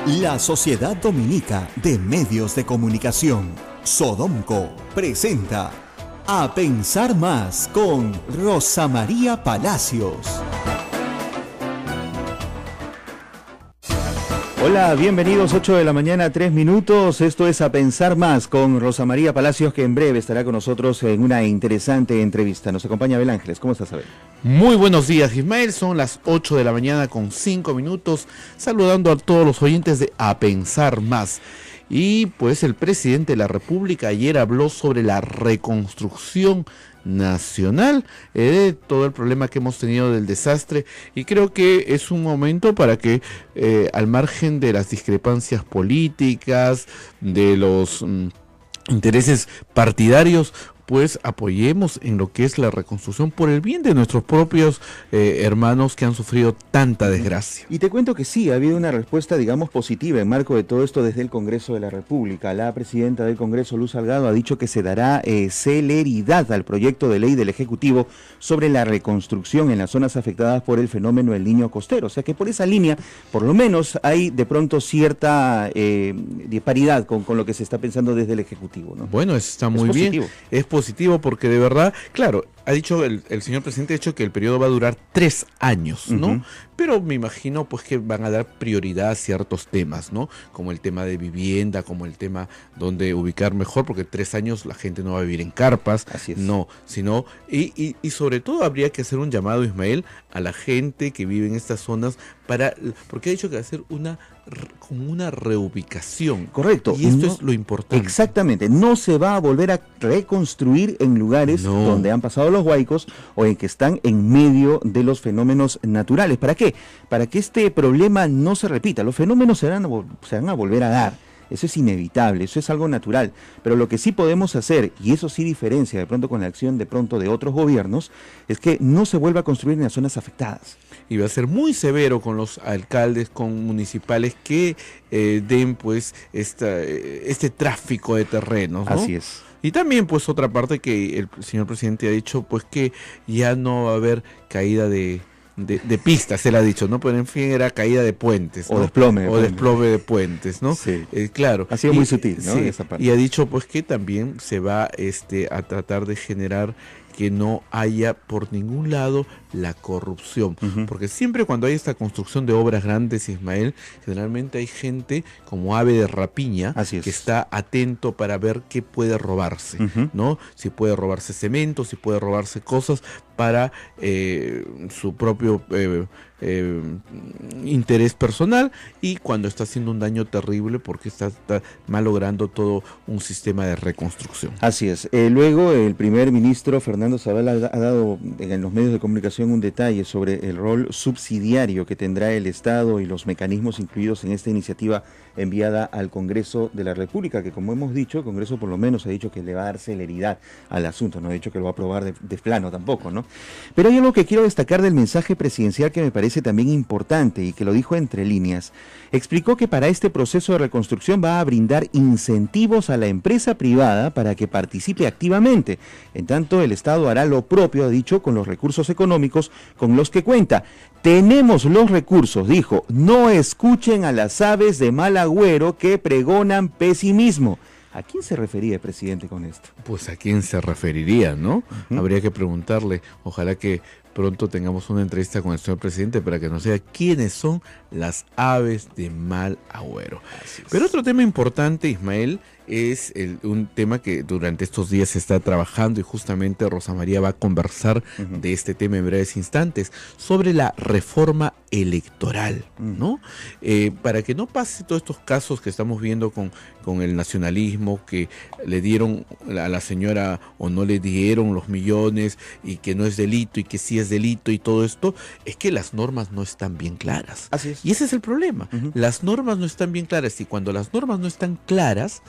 La Sociedad Dominica de Medios de Comunicación, Sodomco, presenta A Pensar Más con Rosa María Palacios. Hola, bienvenidos, 8 de la mañana, 3 minutos. Esto es A Pensar Más con Rosa María Palacios, que en breve estará con nosotros en una interesante entrevista. Nos acompaña Abel Ángeles. ¿Cómo estás, Abel? Muy buenos días, Ismael. Son las 8 de la mañana con 5 minutos. Saludando a todos los oyentes de A Pensar Más. Y pues el presidente de la República ayer habló sobre la reconstrucción nacional, todo el problema que hemos tenido del desastre, y creo que es un momento para que al margen de las discrepancias políticas, de los intereses partidarios, pues apoyemos en lo que es la reconstrucción por el bien de nuestros propios hermanos que han sufrido tanta desgracia. Y te cuento que sí, ha habido una respuesta, digamos, positiva en marco de todo esto desde el Congreso de la República. La presidenta del Congreso, Luz Salgado, ha dicho que se dará celeridad al proyecto de ley del Ejecutivo sobre la reconstrucción en las zonas afectadas por el fenómeno El Niño costero. O sea que por esa línea, por lo menos, hay de pronto cierta disparidad con lo que se está pensando desde el Ejecutivo, ¿no? Bueno, está muy bien. Es positivo porque de verdad, claro, ha dicho el señor presidente, ha dicho que el periodo va a durar 3 años, ¿no? Pero me imagino pues que van a dar prioridad a ciertos temas, ¿no? Como el tema de vivienda, como el tema donde ubicar mejor, porque 3 años la gente no va a vivir en carpas, no, sino, y sobre todo habría que hacer un llamado, Ismael, a la gente que vive en estas zonas porque ha dicho que va a hacer como una reubicación. Correcto. Y esto es lo importante. Exactamente. No se va a volver a reconstruir en lugares donde han pasado los huaicos o en que están en medio de los fenómenos naturales. ¿Para qué? Para que este problema no se repita. Los fenómenos se van a volver a dar. Eso es inevitable, eso es algo natural. Pero lo que sí podemos hacer, y eso sí diferencia de pronto con la acción de pronto de otros gobiernos, es que no se vuelva a construir en las zonas afectadas. Y va a ser muy severo con los alcaldes, con municipales que den pues este tráfico de terrenos, ¿no? Así es. Y también pues otra parte que el señor presidente ha dicho pues que ya no va a haber caída de pistas, él ha dicho, ¿no? Pero en fin, era caída de puentes, ¿no? O desplome. Desplome de puentes, ¿no? Sí. Claro. Ha sido muy sutil, ¿no? Sí, esa parte. Y ha dicho pues que también se va a tratar de generar que no haya por ningún lado la corrupción, porque siempre cuando hay esta construcción de obras grandes, Ismael, generalmente hay gente como ave de rapiña que está atento para ver qué puede robarse, ¿no? Si puede robarse cemento, si puede robarse cosas para su propio interés personal, y cuando está haciendo un daño terrible porque está malogrando todo un sistema de reconstrucción. Así es. Luego el primer ministro Fernando Zavala ha dado en los medios de comunicación un detalle sobre el rol subsidiario que tendrá el Estado y los mecanismos incluidos en esta iniciativa enviada al Congreso de la República, que como hemos dicho, el Congreso por lo menos ha dicho que le va a dar celeridad al asunto, no ha dicho que lo va a aprobar de plano tampoco, ¿no? Pero hay algo que quiero destacar del mensaje presidencial que me parece también importante y que lo dijo entre líneas. Explicó que para este proceso de reconstrucción va a brindar incentivos a la empresa privada para que participe activamente. En tanto, el Estado hará lo propio, ha dicho, con los recursos económicos con los que cuenta. Tenemos los recursos, dijo, no escuchen a las aves de mal agüero que pregonan pesimismo. ¿A quién se refería el presidente con esto? Pues a quién se referiría, ¿no? Habría que preguntarle. Ojalá que pronto tengamos una entrevista con el señor presidente para que nos diga quiénes son las aves de mal agüero. Pero otro tema importante, Ismael, es un tema que durante estos días se está trabajando, y justamente Rosa María va a conversar de este tema en breves instantes, sobre la reforma electoral, ¿no? Para que no pase todos estos casos que estamos viendo con el nacionalismo, que le dieron a la señora o no le dieron los millones, y que no es delito y que sí es delito, y todo esto, es que las normas no están bien claras. Así es. Y ese es el problema. Las normas no están bien claras, y cuando las normas no están claras,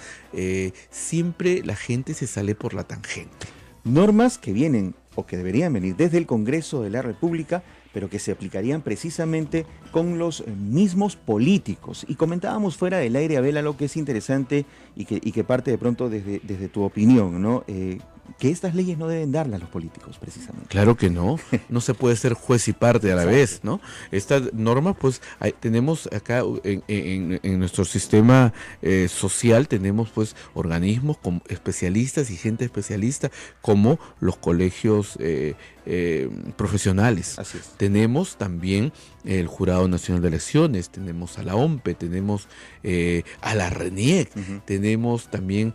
siempre la gente se sale por la tangente. Normas que vienen o que deberían venir desde el Congreso de la República, pero que se aplicarían precisamente con los mismos políticos. Y comentábamos fuera del aire, Abel, algo que es interesante y que parte de pronto desde tu opinión, ¿no? que estas leyes no deben darlas a los políticos, precisamente. Claro que no, no se puede ser juez y parte a la vez, ¿no? Estas normas, pues, tenemos acá en nuestro sistema social, tenemos pues organismos como especialistas y gente especialista, como los colegios profesionales. Así es. Tenemos también el Jurado Nacional de Elecciones, tenemos a la OMPE, tenemos a la RENIEC, tenemos también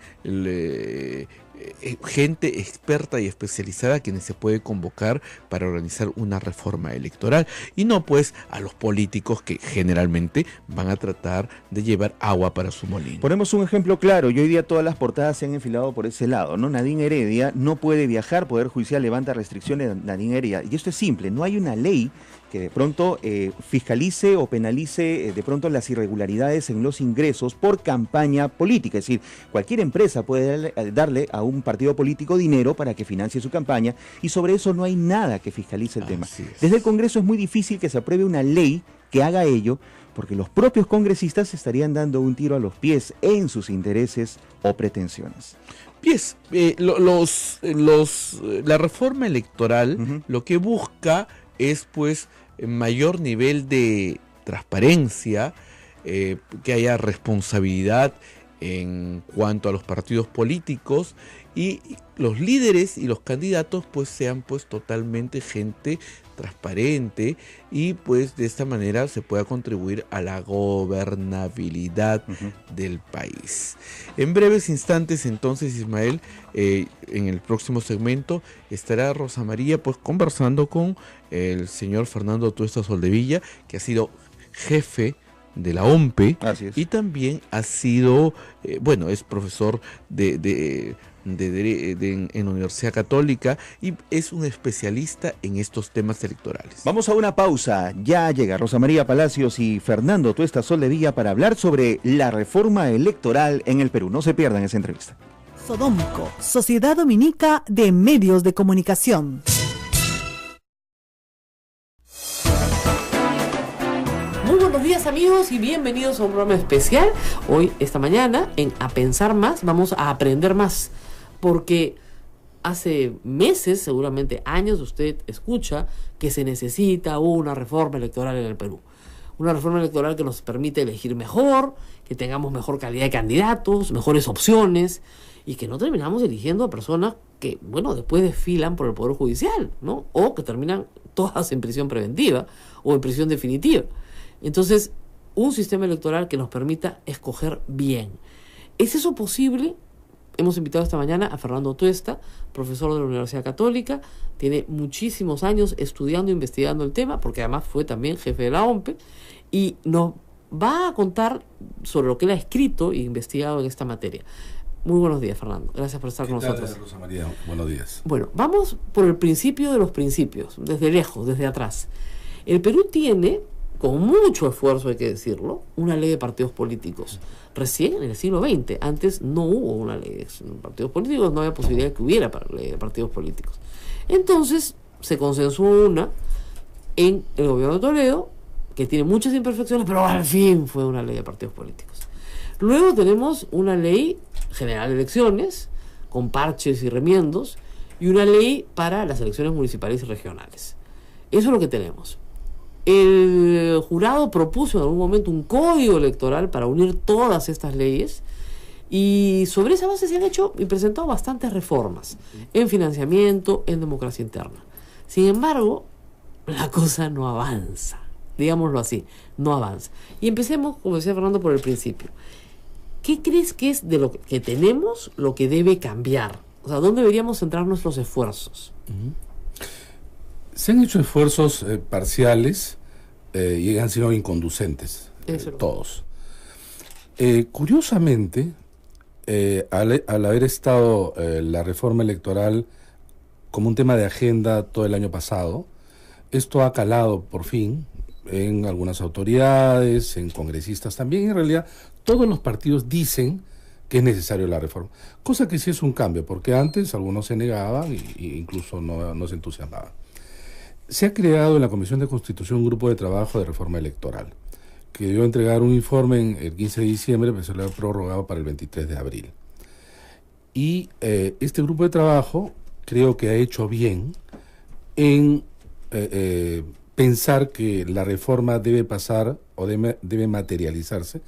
gente experta y especializada a quienes se puede convocar para organizar una reforma electoral, y no pues a los políticos que generalmente van a tratar de llevar agua para su molino. Ponemos un ejemplo claro, y hoy día todas las portadas se han enfilado por ese lado, ¿no? Nadine Heredia no puede viajar, Poder Judicial levanta restricciones a Nadine Heredia, y esto es simple, no hay una ley que de pronto fiscalice o penalice de pronto las irregularidades en los ingresos por campaña política. Es decir, cualquier empresa puede darle a un partido político dinero para que financie su campaña, y sobre eso no hay nada que fiscalice el tema. Desde el Congreso es muy difícil que se apruebe una ley que haga ello, porque los propios congresistas estarían dando un tiro a los pies en sus intereses o pretensiones. La reforma electoral lo que busca es pues mayor nivel de transparencia, que haya responsabilidad en cuanto a los partidos políticos, y los líderes y los candidatos pues sean pues totalmente gente transparente, y pues de esta manera se pueda contribuir a la gobernabilidad del país. En breves instantes entonces, Ismael, en el próximo segmento estará Rosa María pues conversando con el señor Fernando Atuesta Soldevilla, que ha sido jefe de la OMPE, y también ha sido, es profesor en la Universidad Católica, y es un especialista en estos temas electorales. Vamos a una pausa, ya llega Rosa María Palacios y Fernando Atuesta Soldevilla para hablar sobre la reforma electoral en el Perú. No se pierdan esa entrevista. Sodomco, Sociedad Dominica de Medios de Comunicación. Muy buenos días, amigos, y bienvenidos a un programa especial. Hoy, esta mañana, en A Pensar Más, vamos a aprender más, porque hace meses, seguramente años, usted escucha que se necesita una reforma electoral en el Perú. Una reforma electoral que nos permite elegir mejor, que tengamos mejor calidad de candidatos, mejores opciones, y que no terminamos eligiendo a personas que, después desfilan por el Poder Judicial, ¿no? O que terminan todas en prisión preventiva o en prisión definitiva. Entonces, un sistema electoral que nos permita escoger bien. ¿Es eso posible? Hemos invitado esta mañana a Fernando Atuesta, profesor de la Universidad Católica. Tiene muchísimos años estudiando e investigando el tema, porque además fue también jefe de la OMPE, y nos va a contar sobre lo que él ha escrito e investigado en esta materia. Muy buenos días, Fernando. Gracias por estar con nosotros. Rosa María, buenos días. Bueno, vamos por el principio de los principios, desde lejos, desde atrás. El Perú tiene, con mucho esfuerzo hay que decirlo, una ley de partidos políticos. Recién en el siglo XX, antes no hubo una ley de partidos políticos, no había posibilidad de que hubiera ley de partidos políticos. Entonces se consensuó una en el gobierno de Toledo, que tiene muchas imperfecciones, pero al fin fue una ley de partidos políticos. Luego tenemos una ley general de elecciones, con parches y remiendos, y una ley para las elecciones municipales y regionales. Eso es lo que tenemos. El jurado propuso en algún momento un código electoral para unir todas estas leyes, y sobre esa base se han hecho y presentado bastantes reformas en financiamiento, en democracia interna. Sin embargo, la cosa no avanza, digámoslo así, no avanza. Y empecemos, como decía Fernando, por el principio. ¿Qué crees que es de lo que tenemos lo que debe cambiar? O sea, ¿dónde deberíamos centrar nuestros esfuerzos? Se han hecho esfuerzos parciales y han sido inconducentes, todos. Curiosamente, al haber estado la reforma electoral como un tema de agenda todo el año pasado, esto ha calado por fin en algunas autoridades, en congresistas también. En realidad, todos los partidos dicen que es necesario la reforma, cosa que sí es un cambio, porque antes algunos se negaban e incluso no se entusiasmaban. Se ha creado en la Comisión de Constitución un grupo de trabajo de reforma electoral, que debió entregar un informe el 15 de diciembre, pero se lo ha prorrogado para el 23 de abril. Y este grupo de trabajo creo que ha hecho bien en pensar que la reforma debe pasar o debe materializarse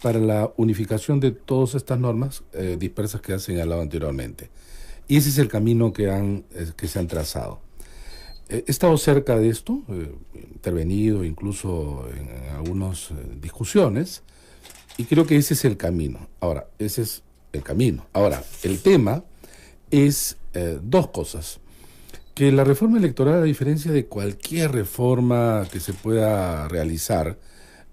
para la unificación de todas estas normas dispersas que han señalado anteriormente. Y ese es el camino que se han trazado. He estado cerca de esto, intervenido incluso en algunas discusiones, y creo que ese es el camino. Ahora, ese es el camino. Ahora, el tema es dos cosas. Que la reforma electoral, a diferencia de cualquier reforma que se pueda realizar,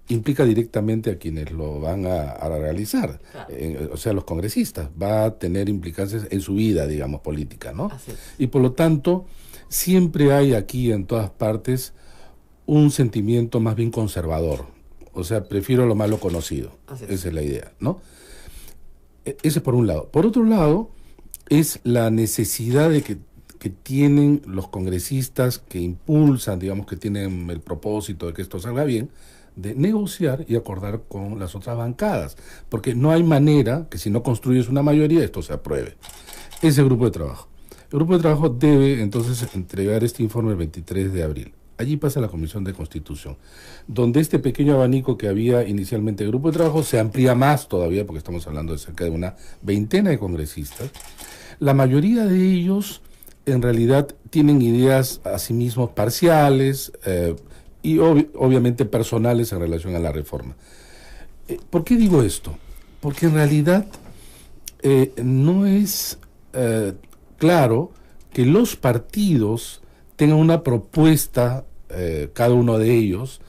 implica directamente a quienes lo van a realizar, claro. O sea, los congresistas. Va a tener implicancias en su vida, digamos, política, ¿no? Así es. Y por lo tanto, siempre hay aquí en todas partes un sentimiento más bien conservador. O sea, prefiero lo malo conocido. Esa es la idea, ¿no? Ese por un lado. Por otro lado, es la necesidad de que tienen los congresistas que impulsan, digamos, que tienen el propósito de que esto salga bien, de negociar y acordar con las otras bancadas, porque no hay manera que si no construyes una mayoría esto se apruebe. Ese grupo de trabajo. El grupo de trabajo debe entonces entregar este informe el 23 de abril. Allí pasa la Comisión de Constitución, donde este pequeño abanico que había inicialmente el grupo de trabajo se amplía más todavía, porque estamos hablando de cerca de una veintena de congresistas. La mayoría de ellos en realidad tienen ideas a sí mismos parciales y obviamente personales en relación a la reforma. ¿Por qué digo esto? Porque en realidad no es claro que los partidos tengan una propuesta, cada uno de ellos,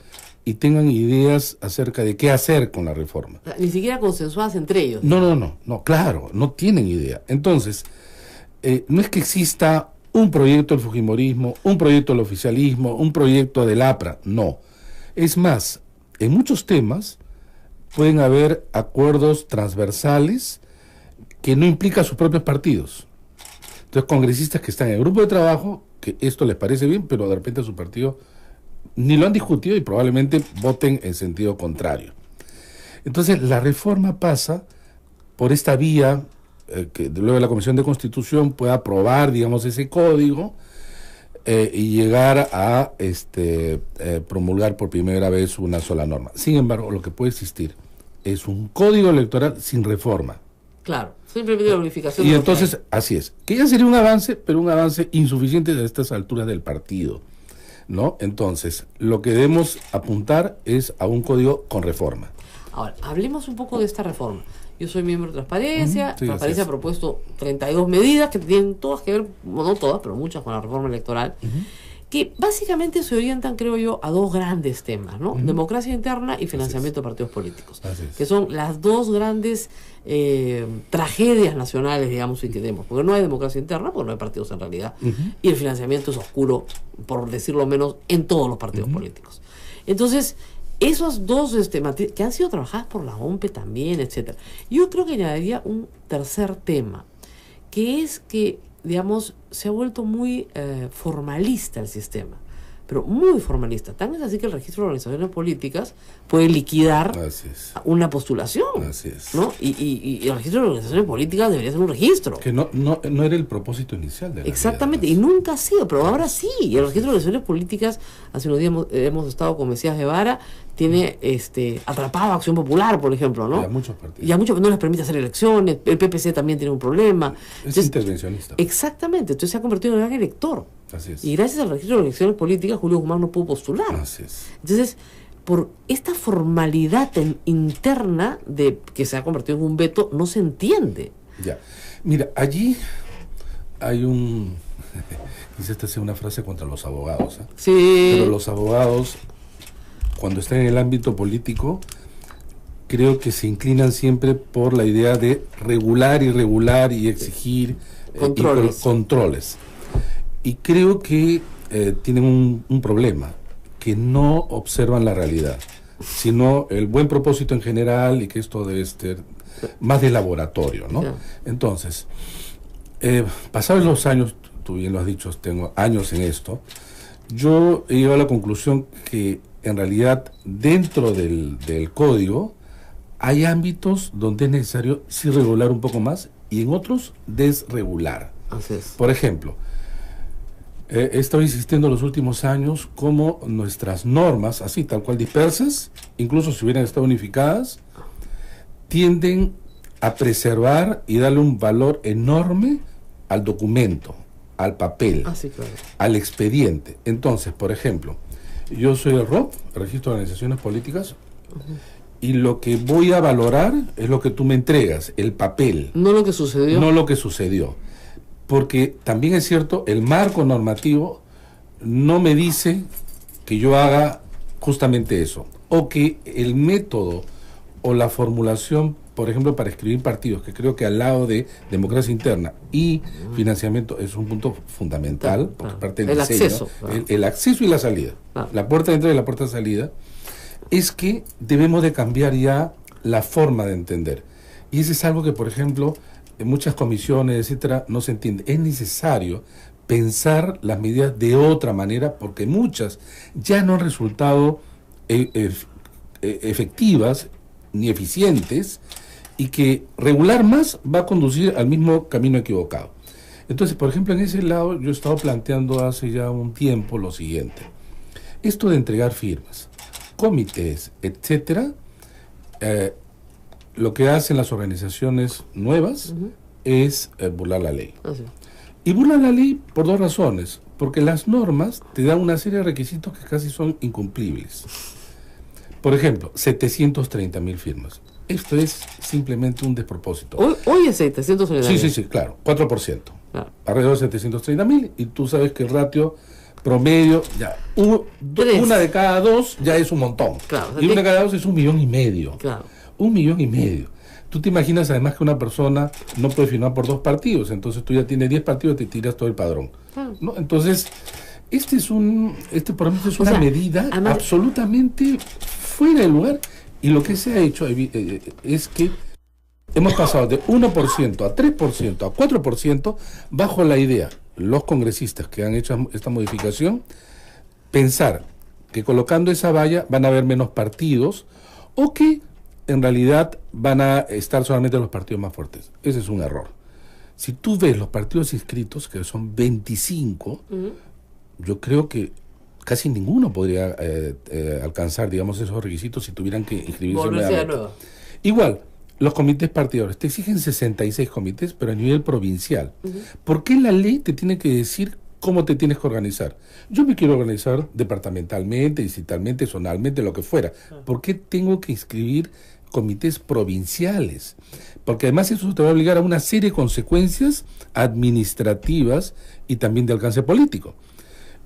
y tengan ideas acerca de qué hacer con la reforma. Ni siquiera consensuadas entre ellos. No, claro, no tienen idea. Entonces, no es que exista un proyecto del fujimorismo, un proyecto del oficialismo, un proyecto del APRA, no. Es más, en muchos temas pueden haber acuerdos transversales que no implican sus propios partidos. Entonces, congresistas que están en el grupo de trabajo, que esto les parece bien, pero de repente a su partido ni lo han discutido y probablemente voten en sentido contrario. Entonces, la reforma pasa por esta vía que luego la Comisión de Constitución pueda aprobar, digamos, ese código y llegar a promulgar por primera vez una sola norma. Sin embargo, lo que puede existir es un código electoral sin reforma. Claro, simplemente la unificación. Y entonces, así es, que ya sería un avance, pero un avance insuficiente a estas alturas del partido, ¿no? Entonces, lo que debemos apuntar es a un código con reforma. Ahora, hablemos un poco de esta reforma. Yo soy miembro de Transparencia. Sí, Transparencia ha propuesto 32 medidas que tienen todas que ver, bueno, no todas, pero muchas con la reforma electoral, que básicamente se orientan, creo yo, a dos grandes temas, ¿no? Democracia interna y financiamiento de partidos políticos, que son las dos grandes tragedias nacionales, digamos, si queremos, porque no hay democracia interna, porque no hay partidos en realidad, y el financiamiento es oscuro, por decirlo menos, en todos los partidos políticos. Entonces, esos dos que han sido trabajadas por la OMPE también, etcétera. Yo creo que añadiría un tercer tema, que es que, digamos, se ha vuelto muy formalista el sistema, pero muy formalista. Tan es así que el registro de organizaciones políticas puede liquidar una postulación. Así es. ¿No? Y el registro de organizaciones políticas debería ser un registro. Que no era el propósito inicial de la Exactamente, ley, y nunca ha sido, pero ahora sí. Y el registro de organizaciones políticas, hace unos días hemos estado con Mesías Guevara, tiene atrapado a Acción Popular, por ejemplo, ¿no? Y a muchos partidos. Y a muchos no les permite hacer elecciones, el PPC también tiene un problema. Es intervencionista. Exactamente, entonces se ha convertido en un gran elector. Así es. Y gracias al registro de elecciones políticas, Julio Guzmán no pudo postular. Así es. Entonces, por esta formalidad interna de que se ha convertido en un veto, no se entiende. Ya. Mira, allí hay quizás esta sea una frase contra los abogados, ¿eh? Sí. Pero los abogados, cuando están en el ámbito político, creo que se inclinan siempre por la idea de regular y exigir controles. Y creo que tienen un problema, que no observan la realidad, sino el buen propósito en general y que esto debe ser más de laboratorio, ¿no? Yeah. Entonces, pasados los años, tú bien lo has dicho, tengo años en esto, yo he llegado a la conclusión que en realidad dentro del código hay ámbitos donde es necesario sí regular un poco más y en otros desregular. Así es. Por ejemplo, he estado insistiendo en los últimos años cómo nuestras normas, así tal cual dispersas, incluso si hubieran estado unificadas, tienden a preservar y darle un valor enorme al documento, al papel, Sí, claro. al expediente. Entonces, por ejemplo, yo soy el ROP, el Registro de Organizaciones Políticas, y lo que voy a valorar es lo que tú me entregas, el papel, No lo que sucedió. no lo que sucedió. Porque también es cierto, el marco normativo no me dice que yo haga justamente eso, o que el método o la formulación, por ejemplo, para escribir partidos, que creo que al lado de democracia interna y financiamiento es un punto fundamental, porque parte del El diseño, acceso, claro. el acceso y la salida, la puerta de entrada y la puerta de salida, es que debemos de cambiar ya la forma de entender. Y eso es algo que, por ejemplo, en muchas comisiones, etcétera, no se entiende. Es necesario pensar las medidas de otra manera, porque muchas ya no han resultado efectivas ni eficientes, y que regular más va a conducir al mismo camino equivocado. Entonces, por ejemplo, en ese lado yo he estado planteando hace ya un tiempo lo siguiente. Esto de entregar firmas, comités, etcétera, lo que hacen las organizaciones nuevas es burlar la ley. Así. Y burlan la ley por dos razones. Porque las normas te dan una serie de requisitos que casi son incumplibles. Por ejemplo, 730.000 firmas. Esto es simplemente un despropósito. Hoy es 730.000. Sí, claro, 4%. Claro. Alrededor de 730.000, y tú sabes que el ratio promedio, ya, Tres. una de cada dos ya es un montón. Claro, o sea, Y una de cada dos es 1,5 millones. Claro. 1,5 millones. Tú te imaginas además que una persona no puede firmar por 2 partidos, entonces tú ya tienes 10 partidos, te tiras todo el padrón. Claro. ¿No? Entonces, este por ejemplo es una medida además, absolutamente fuera de lugar, y lo que se ha hecho es que hemos pasado de 1% a 3% a 4% bajo la idea, los congresistas que han hecho esta modificación, pensar que colocando esa valla van a haber menos partidos, o que en realidad van a estar solamente los partidos más fuertes. Ese es un error. Si tú ves los partidos inscritos, que son 25, yo creo que casi ninguno podría alcanzar, digamos, esos requisitos si tuvieran que inscribirse nuevamente. Igual, los comités partidarios te exigen 66 comités, pero a nivel provincial. ¿Por qué la ley te tiene que decir cómo te tienes que organizar? Yo me quiero organizar departamentalmente, distritalmente, zonalmente, lo que fuera. ¿Por qué tengo que inscribir comités provinciales? Porque además eso te va a obligar a una serie de consecuencias administrativas y también de alcance político.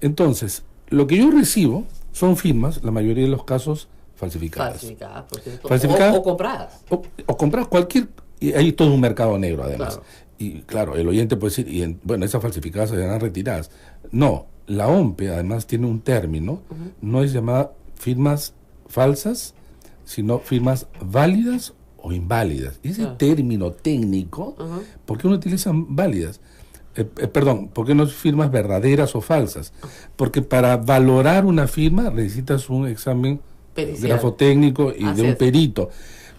Entonces, lo que yo recibo son firmas, la mayoría de los casos falsificadas. Falsificadas, por cierto. Falsificadas O compradas. O comprar cualquier, y hay todo un mercado negro además. Claro. Y claro, el oyente puede decir, bueno, esas falsificadas se serán retiradas. No, la OMPE además tiene un término, no es llamada firmas falsas, sino firmas válidas o inválidas. Y ese término técnico, ¿por qué uno utiliza válidas? ¿Por qué no firmas verdaderas o falsas? Porque para valorar una firma necesitas un examen grafotécnico y de un perito.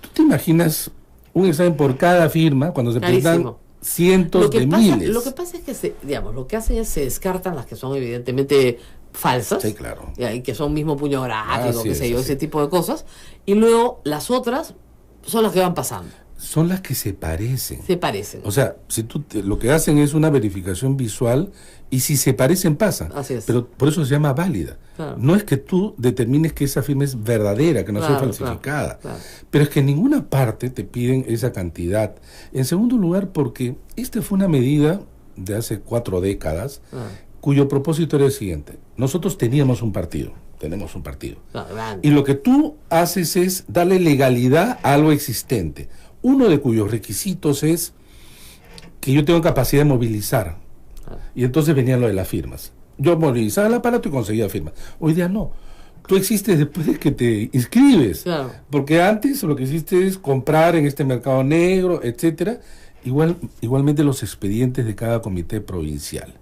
¿Tú te imaginas un examen por cada firma cuando se presentan cientos de miles? Lo que pasa es que, lo que hacen es se descartan las que son evidentemente falsas. Sí, claro. Y que son mismo puño gráfico, ese tipo de cosas. Y luego las otras son las que van pasando. Son las que se parecen. Se parecen. O sea, si tú lo que hacen es una verificación visual, y si se parecen pasan. Así es. Pero por eso se llama válida. Claro. No es que tú determines que esa firma es verdadera, que no sea falsificada. Claro. Pero es que en ninguna parte te piden esa cantidad. En segundo lugar, porque esta fue una medida de hace 4 décadas, cuyo propósito era el siguiente. Nosotros tenemos un partido. Y lo que tú haces es darle legalidad a algo existente. Uno de cuyos requisitos es que yo tengo capacidad de movilizar. Y entonces venía lo de las firmas. Yo movilizaba el aparato y conseguía firmas. Hoy día no. Tú existes después de que te inscribes. Claro. Porque antes lo que hiciste es comprar en este mercado negro, etcétera. Igualmente los expedientes de cada comité provincial.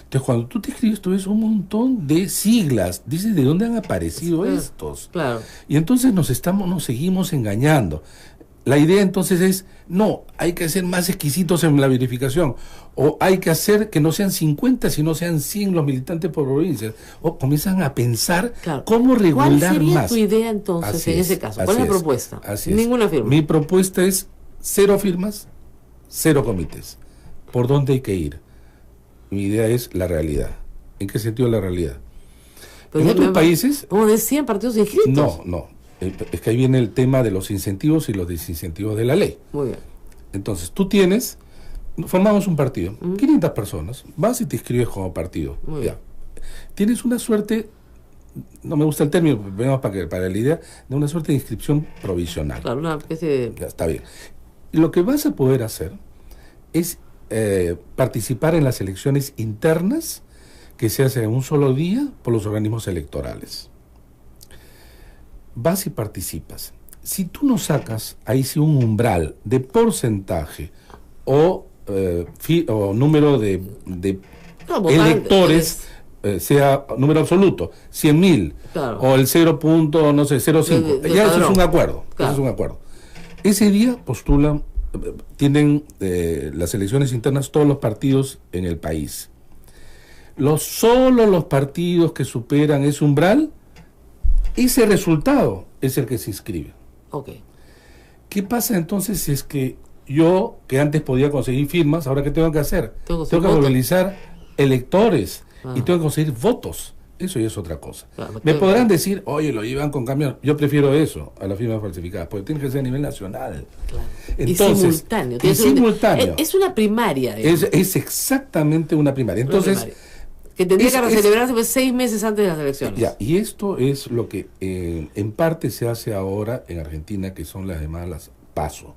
Entonces, cuando tú te escribes, tú ves un montón de siglas. Dices, ¿de dónde han aparecido estos? Claro. Y entonces nos seguimos engañando. la idea entonces es, no, hay que ser más exquisitos en la verificación, o hay que hacer que no sean 50, sino sean 100 los militantes por provincias, o comienzan a pensar cómo regular más. ¿Cuál sería tu idea entonces en ese caso? ¿Cuál es la propuesta? Ninguna firma. Mi propuesta es 0 firmas, 0 comités. ¿Por dónde hay que ir? Mi idea es la realidad. ¿En qué sentido la realidad? Pero en otros países... ¿Cómo de 100 partidos inscritos? No. Es que ahí viene el tema de los incentivos y los desincentivos de la ley. Muy bien. Entonces, formamos un partido, 500 personas, vas y te inscribes como partido. Muy bien. Tienes una suerte, no me gusta el término, vemos para la idea, de una suerte de inscripción provisional. Claro, una especie de... Ya, está bien. Y lo que vas a poder hacer es participar en las elecciones internas que se hacen en un solo día por los organismos electorales. Vas y participas. Si tú no sacas ahí sí un umbral de porcentaje o número de electores, sea número absoluto, 100.000, claro, o el 0.05, ya eso es un acuerdo. Claro. Eso es un acuerdo. Ese día postulan, tienen las elecciones internas todos los partidos en el país. Solo los partidos que superan ese umbral, ese resultado es el que se inscribe. Okay. ¿Qué pasa entonces si es que yo, que antes podía conseguir firmas, ahora qué tengo que hacer? Tengo que movilizar electores y tengo que conseguir votos. Eso ya es otra cosa. Claro, me podrán decir, oye, lo llevan con camión. Yo prefiero eso a las firmas falsificadas, porque tiene que ser a nivel nacional. Claro. Entonces, y simultáneo. Es una primaria. Es exactamente una primaria. Entonces, que tendría que celebrarse 6 meses antes de las elecciones. Ya, y esto es lo que en parte se hace ahora en Argentina, que son las llamadas PASO.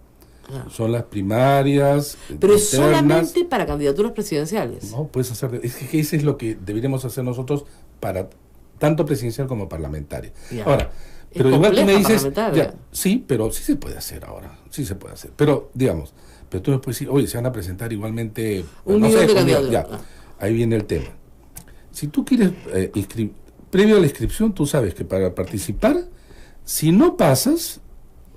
Son las primarias. Pero es solamente para candidaturas presidenciales. No, puedes hacer. Es que eso es lo que deberíamos hacer nosotros para tanto presidencial como parlamentaria. Ya. Ahora, pero igual tú me dices. Sí, pero sí se puede hacer ahora. Sí se puede hacer. Pero, digamos, pero tú me puedes decir, oye, se van a presentar igualmente. Un millón de candidaturas. Ahí viene el tema. Si tú quieres previo a la inscripción, tú sabes que para participar, si no pasas,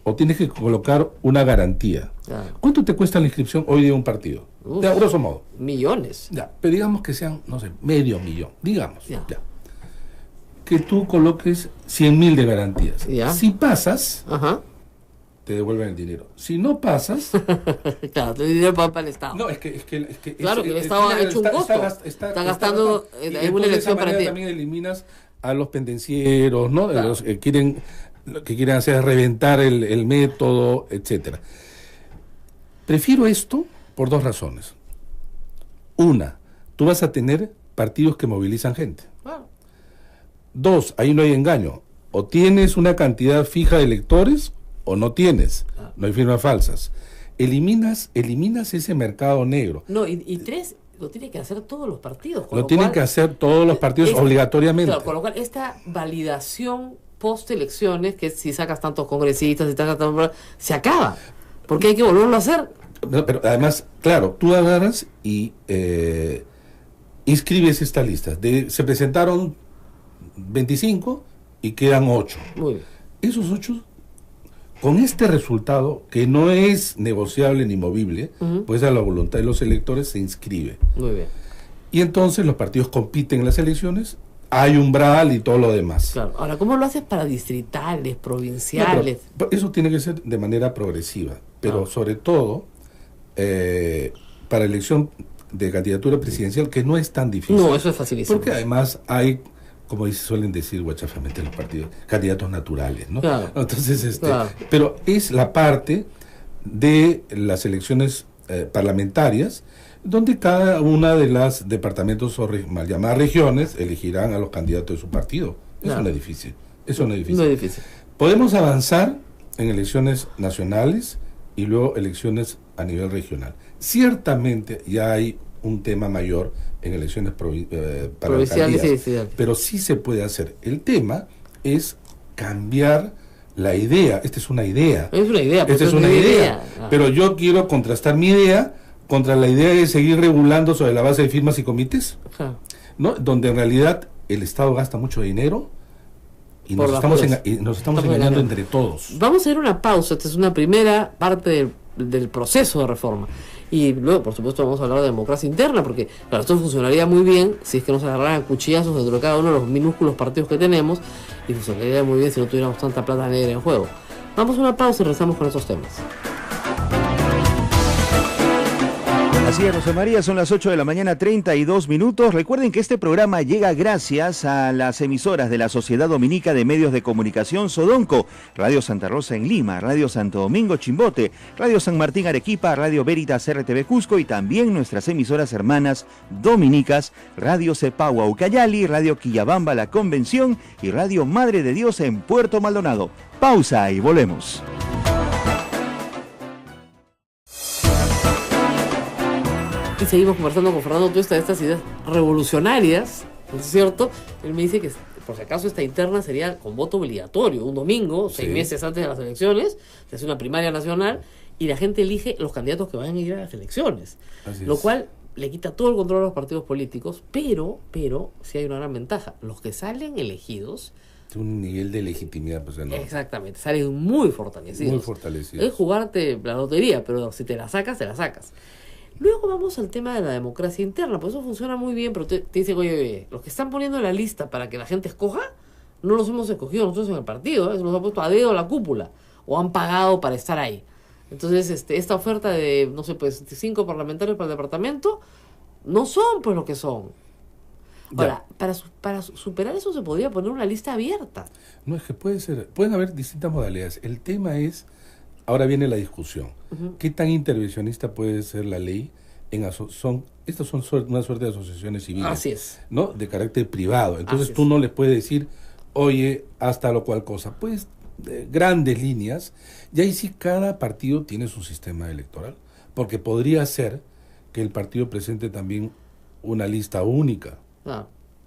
o tienes que colocar una garantía. Claro. ¿Cuánto te cuesta la inscripción hoy de un partido? De a grosso modo. Millones. Ya, pero digamos que sean, no sé, medio millón, digamos. Ya. Que tú coloques 100.000 de garantías. Ya. Si pasas, te devuelven el dinero. Si no pasas... claro, el dinero para el Estado. No, es que claro, que el Estado ha hecho un costo. Está gastando en una elección para ti. También eliminas a los pendencieros, ¿no? Claro. Los lo que quieren hacer es reventar el método, etcétera. Prefiero esto por 2 razones. Una, tú vas a tener partidos que movilizan gente. 2, ahí no hay engaño. O tienes una cantidad fija de electores o no tienes. No hay firmas falsas. Eliminas ese mercado negro. No, y 3, lo tienen que hacer todos los partidos. Lo tienen que hacer todos los partidos obligatoriamente. Claro, con lo cual esta validación post-elecciones, que si sacas tantos congresistas, se acaba, porque hay que volverlo a hacer. Pero además, claro, tú agarras y inscribes esta lista. Se presentaron 25 y quedan 8. Muy bien. Esos 8, con este resultado, que no es negociable ni movible, pues a la voluntad de los electores se inscribe. Muy bien. Y entonces los partidos compiten en las elecciones, hay umbral y todo lo demás. Claro. Ahora, ¿cómo lo haces para distritales, provinciales? No, eso tiene que ser de manera progresiva, pero sobre todo para elección de candidatura presidencial, que no es tan difícil. No, eso es facilísimo. Porque además hay, como suelen decir guachafamente los partidos, candidatos naturales, ¿no? Claro. Entonces, pero es la parte de las elecciones parlamentarias, donde cada una de las departamentos o mal llamadas regiones elegirán a los candidatos de su partido. Eso no es difícil. No es difícil. Podemos avanzar en elecciones nacionales y luego elecciones a nivel regional. Ciertamente ya hay un tema mayor en elecciones parlamentarias, pero sí se puede hacer. El tema es cambiar la idea. Esta es una idea. Pero yo quiero contrastar mi idea contra la idea de seguir regulando sobre la base de firmas y comités, ¿no? Donde en realidad el Estado gasta mucho dinero Y Por nos las estamos, dudas. nos estamos engañando entre todos. Vamos a ir a una pausa. Esta es una primera parte del proceso de reforma. Y luego, por supuesto, vamos a hablar de democracia interna, porque claro, esto funcionaría muy bien si es que nos agarraran cuchillazos dentro de cada uno de los minúsculos partidos que tenemos, y funcionaría muy bien si no tuviéramos tanta plata negra en juego. Vamos a una pausa y regresamos con estos temas. Así es, Rosa María, son las 8 de la mañana, 32 minutos. Recuerden que este programa llega gracias a las emisoras de la Sociedad Dominica de Medios de Comunicación Sodonco, Radio Santa Rosa en Lima, Radio Santo Domingo Chimbote, Radio San Martín Arequipa, Radio Veritas RTV Cusco y también nuestras emisoras hermanas dominicas, Radio Cepagua Ucayali, Radio Quillabamba La Convención y Radio Madre de Dios en Puerto Maldonado. Pausa y volvemos. Y seguimos conversando con Fernando Tuesta de estas ideas revolucionarias, ¿no es cierto? Él me dice que, por si acaso, esta interna sería con voto obligatorio, un domingo, 6 meses antes de las elecciones, se hace una primaria nacional y la gente elige los candidatos que van a ir a las elecciones. Lo cual le quita todo el control a los partidos políticos, pero sí hay una gran ventaja. Los que salen elegidos... Un nivel de legitimidad, pues no. Exactamente, salen muy fortalecidos. Muy fortalecidos. Es jugarte la lotería, pero si te la sacas, te la sacas. Luego vamos al tema de la democracia interna, pues eso funciona muy bien, pero te dicen, oye, los que están poniendo la lista para que la gente escoja, no los hemos escogido nosotros en el partido, se los ha puesto a dedo la cúpula, o han pagado para estar ahí. Entonces, esta oferta de, no sé, pues 5 parlamentarios para el departamento, no son pues lo que son. Ahora, para superar eso se podría poner una lista abierta. No, es que pueden haber distintas modalidades. El tema es, ahora viene la discusión. ¿Qué tan intervencionista puede ser la ley? Estas son una suerte de asociaciones civiles. Así es. ¿No? De carácter privado. Entonces Así tú no les puedes decir, oye, hasta lo cual cosa. Pues, grandes líneas. Y ahí sí cada partido tiene su sistema electoral. Porque podría ser que el partido presente también una lista única.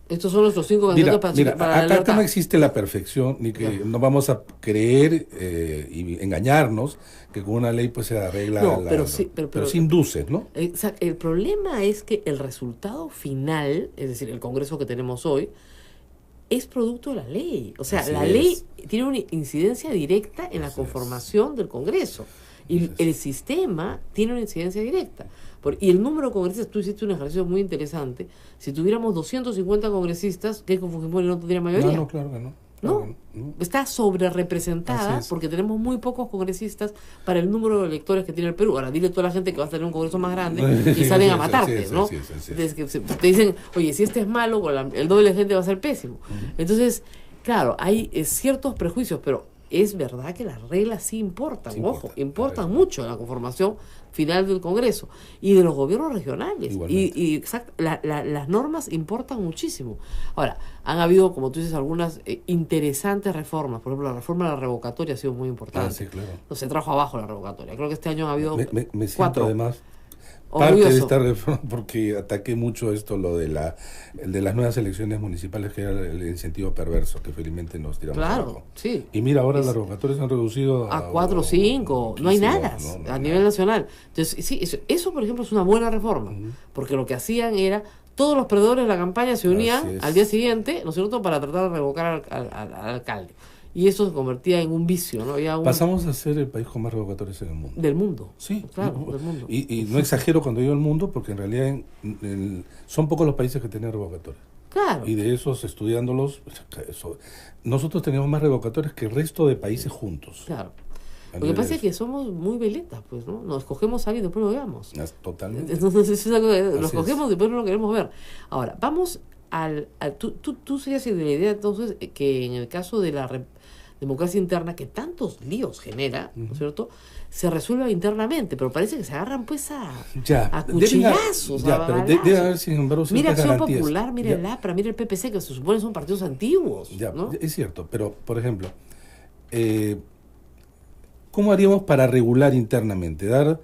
Estos son nuestros 5 candidatos para la acá no existe la perfección, ni que no vamos a creer y engañarnos que con una ley pues se arregla, pero se induce, ¿no? El problema es que el resultado final, es decir, el Congreso que tenemos hoy, es producto de la ley. O sea, la ley tiene una incidencia directa en la conformación del Congreso. Y el sistema tiene una incidencia directa. Y el número de congresistas, tú hiciste un ejercicio muy interesante. Si tuviéramos 250 congresistas, Keiko Fujimori no tendría mayoría. No, claro que no. No, está sobre representada porque tenemos muy pocos congresistas para el número de electores que tiene el Perú. Ahora dile a toda la gente que va a tener un congreso más grande y salen a matarte, ¿no? Te dicen, oye, si este es malo, con el doble de gente va a ser pésimo. Entonces, claro, hay ciertos prejuicios, pero es verdad que las reglas sí importan, importan mucho en la conformación final del Congreso y de los gobiernos regionales. Y las normas importan muchísimo. Ahora, han habido, como tú dices, algunas interesantes reformas. Por ejemplo, la reforma de la revocatoria ha sido muy importante. Claro. No se trajo abajo la revocatoria. Creo que este año ha habido me siento 4. Además parte de esta reforma porque ataqué mucho esto, lo de el de las nuevas elecciones municipales, que era el incentivo perverso, que felizmente nos tiramos abajo. Sí. Y mira, ahora las revocatorias se han reducido a 4 o 5, no hay nada a nivel nacional. Entonces, sí, eso por ejemplo es una buena reforma, porque lo que hacían era, todos los perdedores de la campaña se unían al día siguiente, ¿no es cierto?, para tratar de revocar al alcalde. Y eso se convertía en un vicio, ¿no? Pasamos a ser el país con más revocatorios en el mundo. Del mundo. Sí, claro, del mundo. Y no exagero cuando digo el mundo, porque en realidad son pocos los países que tienen revocatorios. Claro. Y de esos, estudiándolos, nosotros tenemos más revocatorios que el resto de países juntos. Claro. Lo que pasa es que somos muy veletas, pues, ¿no? Nos escogemos algo y después lo veamos. Totalmente. Entonces, lo escogemos y después no lo queremos ver. Ahora, vamos tú serías de la idea, entonces, que en el caso de la democracia interna, que tantos líos genera, ¿no es cierto?, se resuelva internamente, pero parece que se agarran pues a cuchillazos. Debe haber, sin embargo, mira Acción garantías. Popular, mira el APRA, mira el PPC, que se supone son partidos antiguos. ¿No? Es cierto, pero, por ejemplo, ¿cómo haríamos para regular internamente? ¿Dar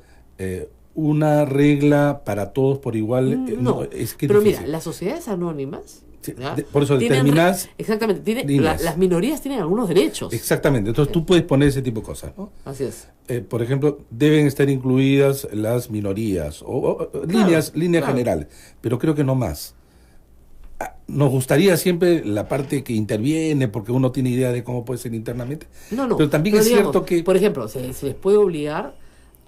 una regla para todos por igual? No, es que pero difícil. mira, las sociedades anónimas... Sí, por eso determinás... Exactamente, las minorías tienen algunos derechos. Exactamente, entonces tú puedes poner ese tipo de cosas, ¿no? Así es. Por ejemplo, deben estar incluidas las minorías, o líneas generales, pero creo que no más. nos gustaría siempre la parte que interviene, porque uno tiene idea de cómo puede ser internamente. No, pero también es digamos, cierto que... Por ejemplo, se les puede obligar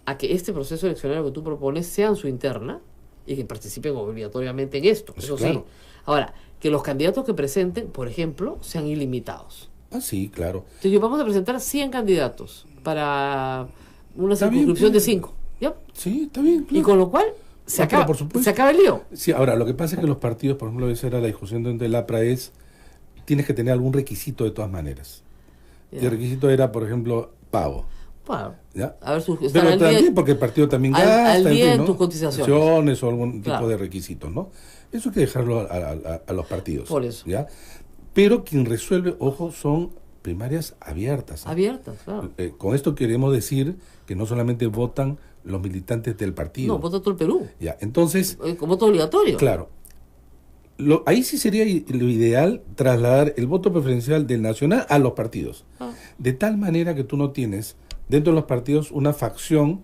a que este proceso eleccionario que tú propones sea en su interna y que participen obligatoriamente en esto. Pues Eso claro. sí. Ahora, que los candidatos que presenten, por ejemplo, sean ilimitados. Ah, sí, claro. Entonces, vamos a presentar 100 candidatos para una Está bien, circunscripción de pues. 5. ¿Ya? Sí, está bien. Y Claro. con lo cual se No, pero acaba, por supuesto. se acaba el lío. Sí, ahora, lo que pasa es que los partidos, por ejemplo, esa era la discusión dentro del APRA, tienes que tener algún requisito de todas maneras. Y Ya. el requisito era, por ejemplo, pago. Bueno, ¿Ya? a ver, están Pero al día- también porque el partido también al- gasta, al día fin, en ¿no? tus cotizaciones. Cotizaciones o algún Claro. tipo de requisitos, ¿no? Eso hay que dejarlo a los partidos. Por eso. ¿Ya? Pero quien resuelve, ojo, son primarias abiertas. ¿eh? abiertas, claro. Con esto queremos decir que no solamente votan los militantes del partido. No, vota todo el Perú. ¿Ya? Entonces, Con voto obligatorio. claro, ahí sí sería lo ideal trasladar el voto preferencial del nacional a los partidos. Ah. De tal manera que tú no tienes dentro de los partidos una facción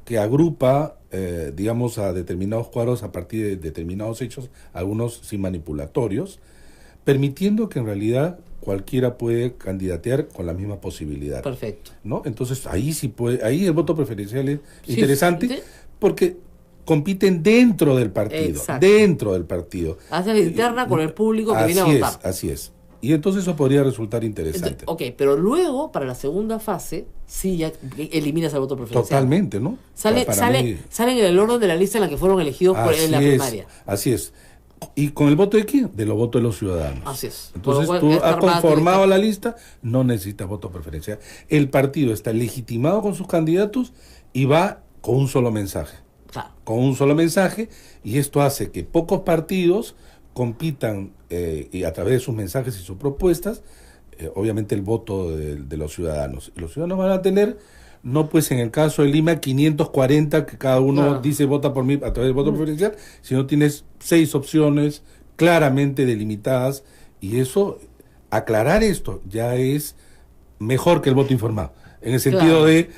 que agrupa, digamos, a determinados cuadros a partir de determinados hechos, algunos sin manipulatorios, permitiendo que en realidad cualquiera puede candidatear con la misma posibilidad. Perfecto. ¿No? Entonces ahí sí puede, ahí el voto preferencial es Sí, interesante sí. porque compiten dentro del partido, Exacto. dentro del partido. Hacen la interna con el público que viene a votar. Así es. Y entonces eso podría resultar interesante. Ok, pero luego, para la segunda fase, sí ya eliminas el voto preferencial. Totalmente, ¿no? Salen en el orden de la lista en la que fueron elegidos en la primaria. Así es. ¿Y con el voto de quién? De los votos de los ciudadanos. Así es. Entonces Por lo tú cual, has está armada tu conformado lista. la lista, no necesitas voto preferencial. El partido está legitimado con sus candidatos y va con un solo mensaje. Claro. Con un solo mensaje, y esto hace que pocos partidos compitan y a través de sus mensajes y sus propuestas, obviamente el voto de los ciudadanos. Y los ciudadanos van a tener, no pues en el caso de Lima, 540 que cada uno Claro. dice vota por mí a través del voto preferencial, sino tienes 6 opciones claramente delimitadas, y eso, aclarar esto ya es mejor que el voto informado, en el sentido Claro. de...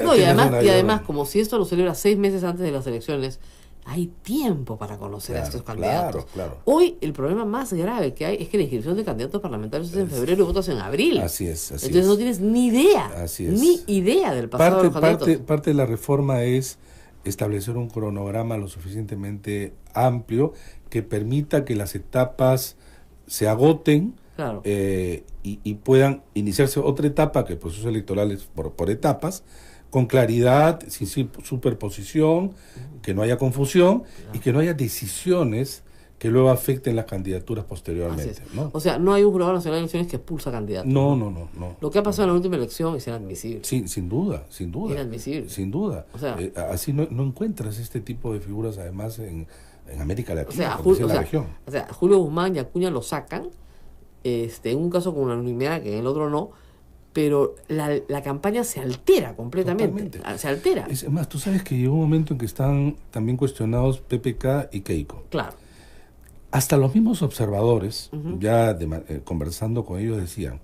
No, y tienes además, una- y además, como si esto lo celebra 6 meses antes de las elecciones, hay tiempo para conocer a Claro, estos candidatos. claro. Hoy el problema más grave que hay es que la inscripción de candidatos parlamentarios es en febrero y votos en abril. Así es. Entonces no tienes ni idea, Así es. ni idea del pasado de los candidatos. Parte de la reforma es establecer un cronograma lo suficientemente amplio que permita que las etapas se agoten, Claro. y puedan iniciarse otra etapa, que el proceso electoral es por etapas, con claridad, sin superposición, que no haya confusión y que no haya decisiones que luego afecten las candidaturas Así posteriormente. es. ¿No? O sea, no hay un jurado nacional de elecciones que expulsa candidatos. No. Lo que ha pasado en la última elección es inadmisible. Sí, sin duda. Inadmisible. Sin duda. O sea, así no encuentras este tipo de figuras, además, en América O Latina, sea, como decía la región. Julio Guzmán y Acuña lo sacan, en un caso con unanimidad, que en el otro no, pero la campaña se altera completamente. Totalmente. Se altera. Es más, tú sabes que llegó un momento en que están también cuestionados PPK y Keiko. Claro. Hasta los mismos observadores, Ujú. ya conversando con ellos, decían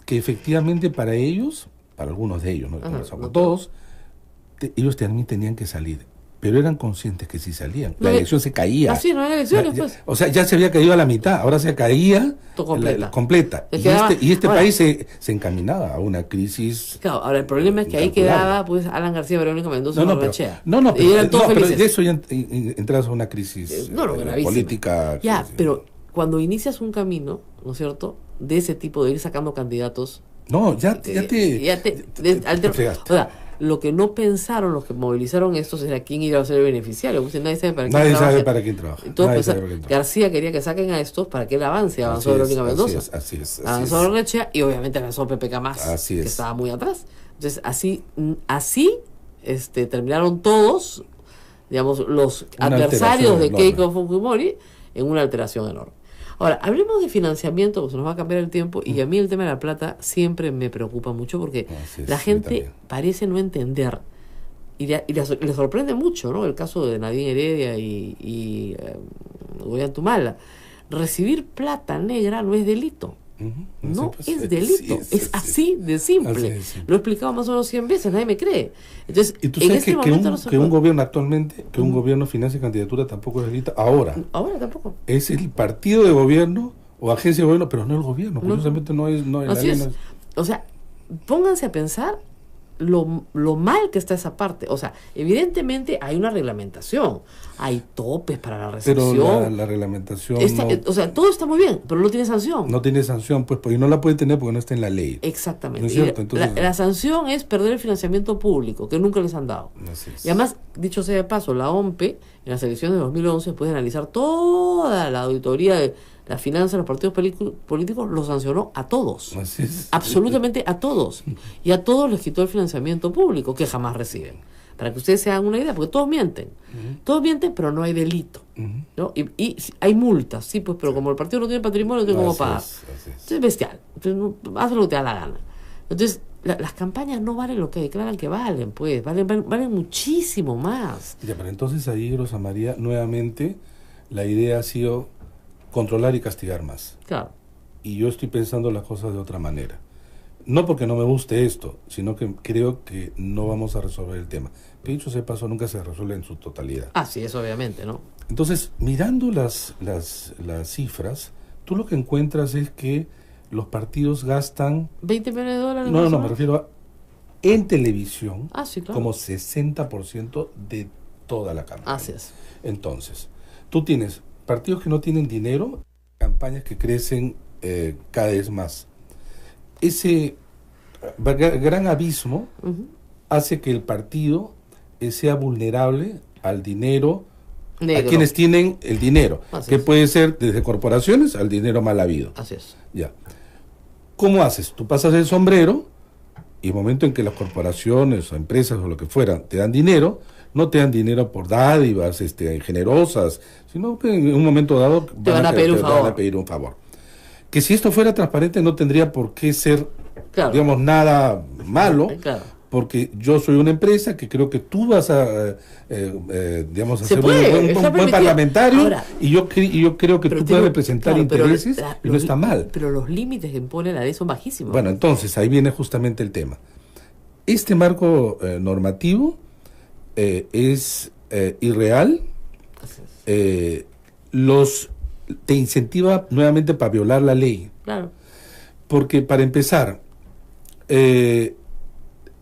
que efectivamente para ellos, para algunos de ellos, no Ajá, conversamos no con todos, ellos también tenían que salir, pero eran conscientes que si salían, la No, elección se caía. Así no hay elecciones, Ya- pues. O sea, ya se había caído a la mitad, ahora se caía Todo completa. completa. Se Y quedaba- este ahora- país se encaminaba a una crisis. Claro, ahora el problema es que ahí incalculable. quedaba pues Alan García Verónica Mendoza y pero, Barrenechea. no, y eran todos pero felices. de eso ya entras a una crisis No, gravísima. política. Ya, que- pero cuando inicias un camino, ¿no es cierto?, de ese tipo, de ir sacando candidatos, No, ya te fregaste. o sea, lo que no pensaron los que movilizaron estos era quién iba a ser el beneficiario. Pues nadie sabe para quién Nadie trabaja. sabe para quién trabaja. Entonces, Nadie pues, sabe para quién trabaja. García quería que saquen a estos para que él avance. Avanzó Así es, Verónica Mendoza. así es. Avanzó Barrenechea y obviamente avanzó PPK más, Así que es. estaba muy atrás. Entonces, así terminaron todos, digamos, los Una adversarios de alteración Keiko Fujimori en una alteración enorme. Ahora, hablemos de financiamiento, porque se nos va a cambiar el tiempo, y a mí el tema de la plata siempre me preocupa mucho porque Así es, la a mí gente también. parece no entender, y le sorprende mucho, ¿no? El caso de Nadine Heredia y Goyantumala. Recibir plata negra no es delito. No Sí, pues, es delito, es así de simple. Así es. Lo he explicado más o menos 100 veces, nadie me cree. Entonces, Y tú en sabes este que momento no se un puede. gobierno actualmente, que un gobierno financie candidatura tampoco es delito. Ahora, Ahora tampoco. es el partido de gobierno o agencia de gobierno, pero no el gobierno. No. Curiosamente no es la Así ley es. no es- O sea, pónganse a pensar lo mal que está esa parte. O sea, evidentemente hay una reglamentación, hay topes para la Pero recepción. la reglamentación O sea, todo está muy bien, pero no tiene sanción. no tiene sanción, pues, y no la puede tener porque no está en la ley. Exactamente. ¿No es Y cierto? Entonces- la sanción es perder el financiamiento público, que nunca les han dado. Así es. Y además, dicho sea de paso, la OMPE, en las elecciones de 2011, después de analizar toda la auditoría de las finanzas de los partidos políticos, los sancionó a todos. Así es. Absolutamente a todos. Y a todos les quitó el financiamiento público, que jamás reciben. Para que ustedes se hagan una idea, porque todos mienten. Todos mienten, pero no hay delito. ¿No? Y hay multas, sí, pues, pero como el partido no tiene patrimonio, no tiene cómo Así pagar. es, así es. Entonces es bestial. Entonces, haz lo que te da la gana. Entonces, las campañas no valen lo que declaran que valen, pues. Valen muchísimo más. Ya, pero entonces ahí, Rosa María, nuevamente la idea ha sido controlar y castigar más. Claro. Y yo estoy pensando las cosas de otra manera. No porque no me guste esto, sino que creo que no vamos a resolver el tema. Que dicho sea de paso, nunca se resuelve en su totalidad. Así es, obviamente, ¿no? Entonces, mirando las cifras, tú lo que encuentras es que los partidos gastan, 20 millones de dólares. no, más o me menos. refiero a, en televisión, Ah, sí, claro. como 60% de toda la campaña. Así es. Entonces, tú tienes partidos que no tienen dinero, campañas que crecen cada vez más. Ese gran abismo Ujú. hace que el partido sea vulnerable al dinero, Negro. a quienes tienen el dinero, Así que es. puede ser desde corporaciones al dinero mal habido. Así es. Ya. ¿Cómo haces? Tú pasas el sombrero y el momento en que las corporaciones o empresas o lo que fuera te dan dinero, no te dan dinero por dádivas generosas, sino que en un momento dado Te van a pedir un te van favor. a pedir un favor. Que si esto fuera transparente no tendría por qué ser, Claro. digamos, nada malo, Claro. porque yo soy una empresa que creo que tú vas a, digamos, a Se ser puede, un está buen permitido. parlamentario, Ahora, y yo creo que tú puedes representar claro, pero intereses y no está mal. Pero los límites que impone la ley son bajísimos. Bueno, entonces ahí viene justamente el tema. Este marco normativo es irreal, Así es. te incentiva nuevamente para violar la ley, Claro. porque para empezar,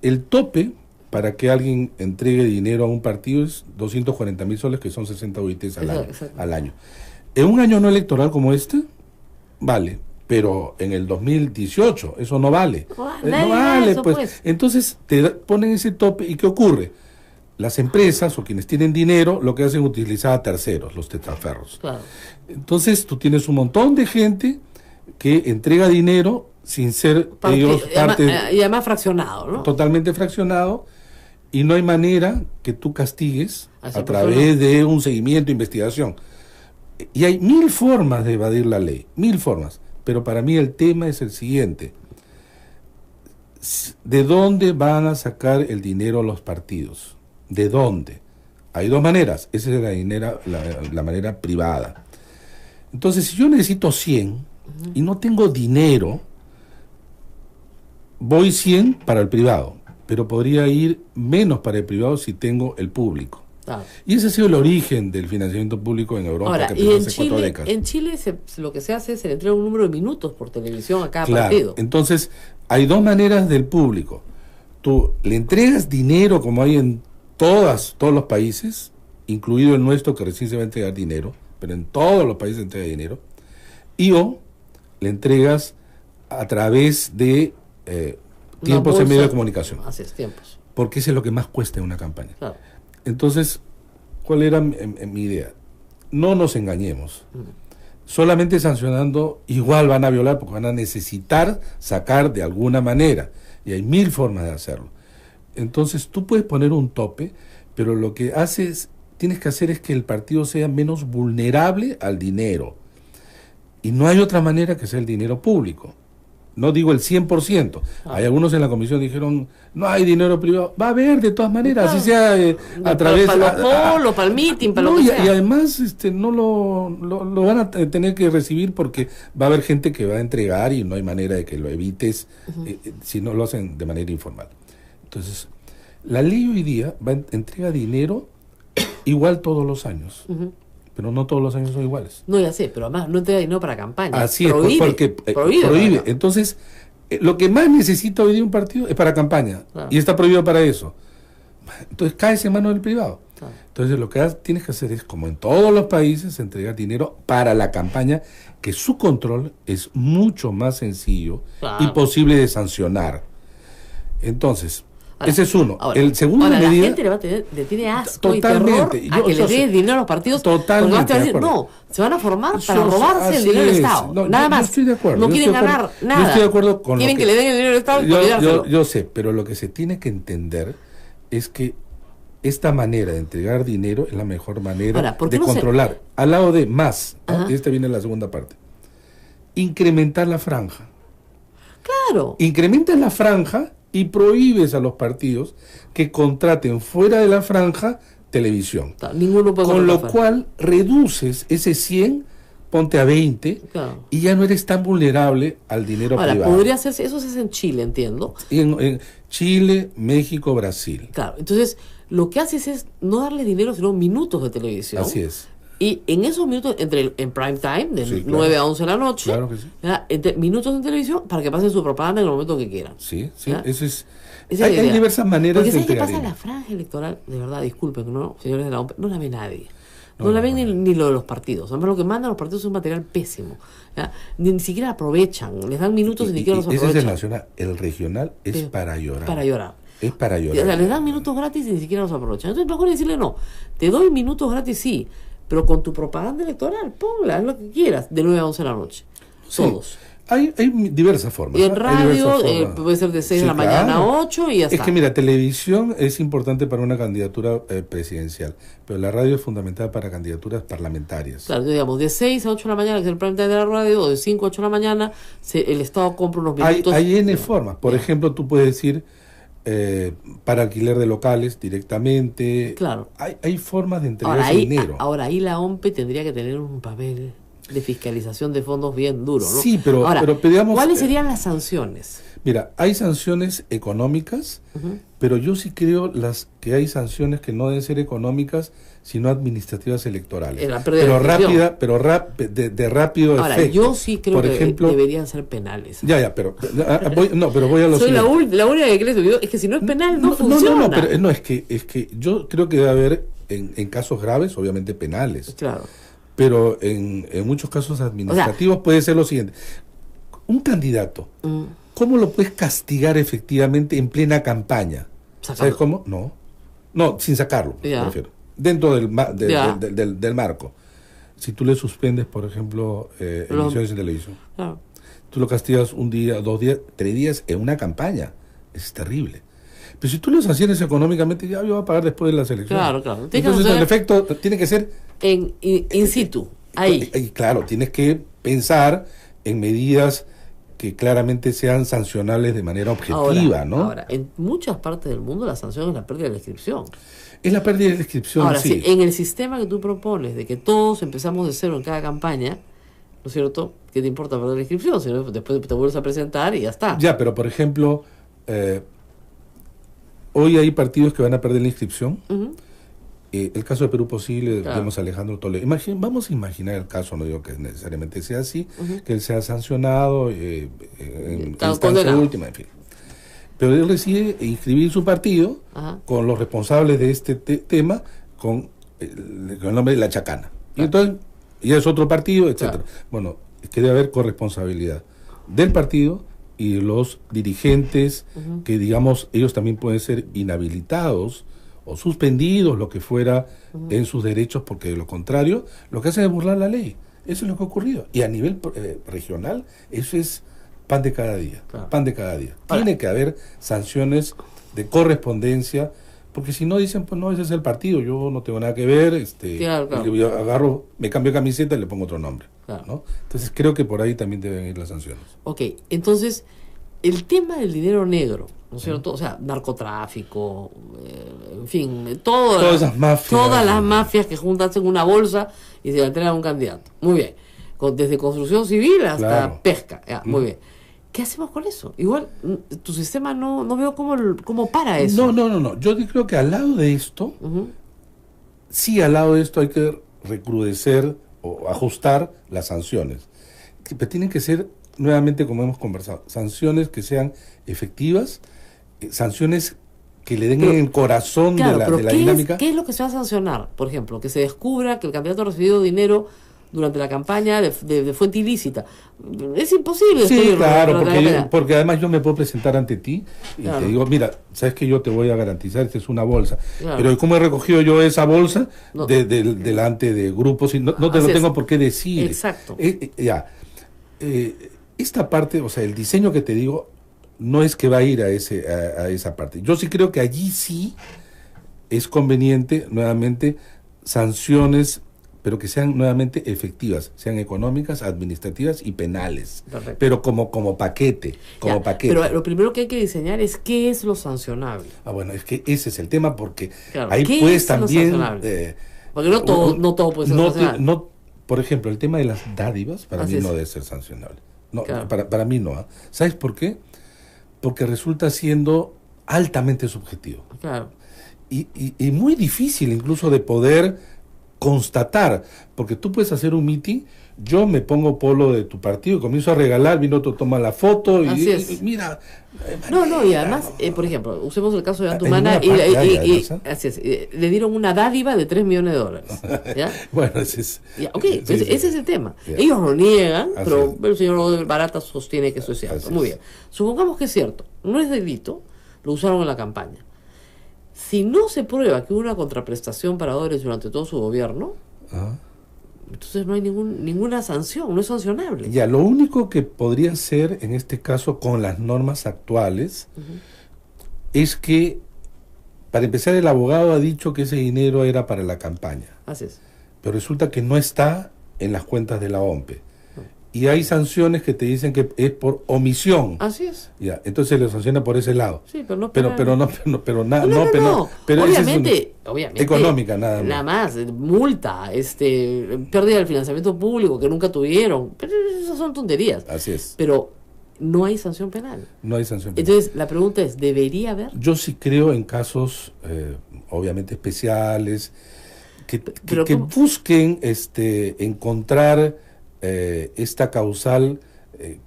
el tope para que alguien entregue dinero a un partido es 240.000 soles, que son 60 UITs Exacto. al año. En un año no electoral como este, vale, pero en el 2018 eso no vale. Nadie da eso, pues. pues. Entonces te ponen ese tope y ¿qué ocurre? Las empresas o quienes tienen dinero lo que hacen es utilizar a terceros, los testaferros. Claro. Entonces tú tienes un montón de gente que entrega dinero sin ser ellos parte Y además fraccionado, ¿no? totalmente fraccionado, y no hay manera que tú castigues A esa a través persona. de un seguimiento, investigación. Y hay 1000 formas de evadir la ley, 1000 formas. Pero para mí el tema es el siguiente. ¿De dónde van a sacar el dinero los partidos? ¿De dónde? Hay dos maneras. Esa es la manera privada. Entonces, si yo necesito 100 y no tengo dinero, voy 100 para el privado, pero podría ir menos para el privado si tengo el público. Claro. Y ese ha sido el origen del financiamiento público en Europa, Ahora, que y empezó en hace 4 Chile, décadas. lo que se hace es se le entrega un número de minutos por televisión a cada Claro, partido. entonces hay dos maneras del público. Tú le entregas dinero como hay en todos los países, incluido el nuestro que recién se va a entregar dinero, pero en todos los países se entrega dinero, o le entregas a través de tiempos en bolsa. medio de comunicación, Así es, tiempos. porque eso es lo que más cuesta en una campaña. Claro. Entonces, ¿cuál era mi idea? No nos engañemos. Solamente sancionando, igual van a violar porque van a necesitar sacar de alguna manera. Y hay 1000 formas de hacerlo. Entonces, tú puedes poner un tope, pero lo que tienes que hacer es que el partido sea menos vulnerable al dinero. Y no hay otra manera que sea el dinero público. no digo el 100%. Hay algunos en la comisión dijeron, no hay dinero privado. Va a haber de todas maneras, así sea a través... Para los polos, para el meeting, para no, lo que sea. Y además no lo van a tener que recibir porque va a haber gente que va a entregar y no hay manera de que lo evites si no lo hacen de manera informal. Entonces, la ley hoy día entrega dinero igual todos los años. Pero no todos los años son iguales. No, ya sé, pero además no entrega dinero para campaña. Así prohíbe, es, porque prohíbe. Entonces, lo que más necesita hoy día un partido es para campaña. Claro. Y está prohibido para eso. Entonces, cae en manos del privado. Claro. Entonces, lo que tienes que hacer es, como en todos los países, entregar dinero para la campaña, que su control es mucho más sencillo y posible de sancionar. Entonces, ahora, ese es uno. Ahora, el segundo la medida, gente le tiene asco totalmente, y terror a que le den dinero a los partidos. Totalmente. Decir, no, se van a formar para robarse el dinero del Estado. No, nada más. Yo estoy de acuerdo. No quieren ganar nada. Yo estoy de acuerdo con quieren que le den el dinero del Estado. Yo sé, pero lo que se tiene que entender es que esta manera de entregar dinero es la mejor manera de controlar. Al lado de más, ¿no? Esta viene la segunda parte. Incrementar la franja. Claro. Incrementas la franja y prohíbes a los partidos que contraten fuera de la franja televisión. Ninguno puede. Con lo cual reduces ese 100, ponte a 20, claro, y ya no eres tan vulnerable al dinero privado. Ahora, podría hacerse, eso se hace en Chile, entiendo. En Chile, México, Brasil. Claro, entonces lo que haces es no darle dinero, sino minutos de televisión. Así es. Y en esos minutos, en prime time, de 9 a 11 de la noche, claro que sí, minutos en televisión para que pasen su propaganda en el momento que quieran. Sí, eso es. Hay diversas maneras de entregar. Porque ¿sabes qué pasa? La franja electoral, de verdad, disculpen, ¿no? Señores de la OMP, no la ve nadie. No la ven ni lo de los partidos. Además, lo que mandan los partidos es un material pésimo. Ni siquiera aprovechan. Les dan minutos y ni siquiera los aprovechan. Ese es el nacional. El regional es para llorar. Para llorar. Es para llorar. O sea, les dan minutos gratis y ni siquiera los aprovechan. Entonces, mejor decirle no. Te doy minutos gratis, sí, pero con tu propaganda electoral, ponla, haz lo que quieras, de 9 a 11 de la noche. Sí. Todos. Hay diversas formas. Y en radio puede ser de 6 de la mañana a 8 y ya está. Es que mira, televisión es importante para una candidatura presidencial, pero la radio es fundamental para candidaturas parlamentarias. Claro, digamos, de 6 a 8 de la mañana, que es el prime time de la radio, o de 5 a 8 de la mañana, el Estado compra unos minutos. Hay N formas. Por ejemplo, tú puedes decir para alquiler de locales directamente. Claro. Hay formas de entregar ese dinero. Ahora, ahí la OMP tendría que tener un papel de fiscalización de fondos bien duro, ¿no? Sí, pero digamos, ¿cuáles serían las sanciones? Mira, hay sanciones económicas, pero yo sí creo que hay sanciones que no deben ser económicas, sino administrativas electorales. Pero de rápido efecto. Ahora, yo sí creo por que ejemplo, deberían ser penales. Pero voy a lo Soy siguiente. la única que creo, es que si no es penal no funciona. Pero es que yo creo que debe haber en casos graves, obviamente penales. Claro. Pero en muchos casos administrativos puede ser lo siguiente. Un candidato, ¿cómo lo puedes castigar efectivamente en plena campaña? ¿Sabes cómo? No, sin sacarlo, me refiero. Dentro del marco. Si tú le suspendes, por ejemplo, emisiones en televisión. Claro. Tú lo castigas un día, 2 días, 3 días en una campaña. Es terrible. Pero si tú lo sancionas económicamente, ya voy a pagar después de las elecciones. Claro. Entonces, el efecto tiene que ser in situ, ahí. Claro, tienes que pensar en medidas que claramente sean sancionables de manera objetiva, ¿no? Ahora, en muchas partes del mundo la sanción es la pérdida de la inscripción. Es la pérdida de la inscripción, ahora, sí. En el sistema que tú propones, de que todos empezamos de cero en cada campaña, ¿no es cierto? ¿Qué te importa perder la inscripción? Si no, después te vuelves a presentar y ya está. Ya, pero por ejemplo, hoy hay partidos que van a perder la inscripción. El caso de Perú Posible, vemos a Alejandro Toledo. Vamos a imaginar el caso, no digo que necesariamente sea así, que él sea sancionado en instancia última, en fin. Pero él decide inscribir su partido con los responsables de este tema con el nombre de La Chacana. Y entonces ya es otro partido, etcétera. Bueno, es que debe haber corresponsabilidad del partido y de los dirigentes que, digamos, ellos también pueden ser inhabilitados o suspendidos, lo que fuera, en sus derechos, porque de lo contrario, lo que hacen es burlar la ley. Eso es lo que ha ocurrido. Y a nivel regional, eso es pan de cada día. Claro. Pan de cada día. Tiene que haber sanciones de correspondencia, porque si no dicen, pues no, ese es el partido, yo no tengo nada que ver, claro. Yo agarro, me cambio de camiseta y le pongo otro nombre. Claro. ¿no? Entonces creo que por ahí también deben ir las sanciones. Ok, entonces, el tema del dinero negro, ¿no es cierto? O sea, narcotráfico, en fin, Todas esas mafias. Todas las mafias que juntas en una bolsa y se la entregan a un candidato. Muy bien. Desde construcción civil hasta Claro. pesca. Ya, muy bien. ¿Qué hacemos con eso? Igual, tu sistema no veo cómo para eso. No. Yo creo que al lado de esto, Ujú. sí, al lado de esto hay que recrudecer o ajustar las sanciones. Pero tienen que ser, nuevamente, como hemos conversado, sanciones que sean efectivas, sanciones que le den Pero, en el corazón Claro, de pero la ¿qué dinámica. ¿qué es lo que se va a sancionar? Por ejemplo, que se descubra que el candidato ha recibido dinero durante la campaña de fuente ilícita. Es imposible. Sí, estoy claro, re- porque además yo me puedo presentar ante ti y Claro. te digo, mira, sabes que yo te voy a garantizar, esta es una bolsa. Claro. Pero ¿cómo he recogido yo esa bolsa No. delante de grupos? Y no te Así lo es. tengo por qué decir. Exacto. Esta parte, o sea, el diseño que te digo, no es que va a ir a esa parte. Yo sí creo que allí sí es conveniente, nuevamente, sanciones, pero que sean nuevamente efectivas, sean económicas, administrativas y penales. Perfecto. Pero como paquete, Ya, paquete. Pero lo primero que hay que diseñar es qué es lo sancionable. Bueno, es que ese es el tema, porque Claro, ahí ¿qué puedes es lo también... sancionable? Porque no todo puede ser sancionable. Por ejemplo, el tema de las dádivas, para Así mí es. no debe ser sancionable. No, Claro. para mí no. ¿Sabes por qué? Porque resulta siendo altamente subjetivo. Claro. Y muy difícil incluso de poder constatar, porque tú puedes hacer un meeting, yo me pongo polo de tu partido y comienzo a regalar, vino otro toma la foto y, Así es. y mira. No, y además, por ejemplo, usemos el caso de En Antumana ninguna parte hay, además, ¿eh? así es, le dieron una dádiva de $3 millones. ¿Ya? Bueno, ese es... Ya, ok, sí, ese sí. es el tema. Ya. Ellos lo niegan, Así pero es. el señor Barata sostiene que eso es cierto. Así Muy es. bien. Supongamos que es cierto. No es delito, lo usaron en la campaña. Si no se prueba que hubo una contraprestación para dólares durante todo su gobierno, Ah. entonces no hay ninguna sanción, no es sancionable. Ya, lo único que podría ser en este caso con las normas actuales es que, para empezar, el abogado ha dicho que ese dinero era para la campaña, Así es. pero resulta que no está en las cuentas de la OMPE. Y hay sanciones que te dicen que es por omisión. Así es. Ya, entonces le sanciona por ese lado. Sí, pero no Pero penal. no, pero esa es obviamente, económica nada más. Nada más, multa, pérdida del financiamiento público que nunca tuvieron. Pero esas son tonterías. Así es. Pero no hay sanción penal. No hay sanción penal. Entonces, la pregunta es, ¿debería haber? Yo sí creo en casos, obviamente especiales, Pero que ¿cómo? busquen encontrar esta causal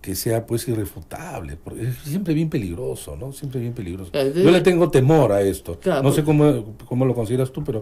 que sea pues irrefutable, porque es siempre bien peligroso, ¿no? Siempre bien peligroso. Claro, Yo le tengo temor a esto. Claro, No sé cómo lo consideras tú, pero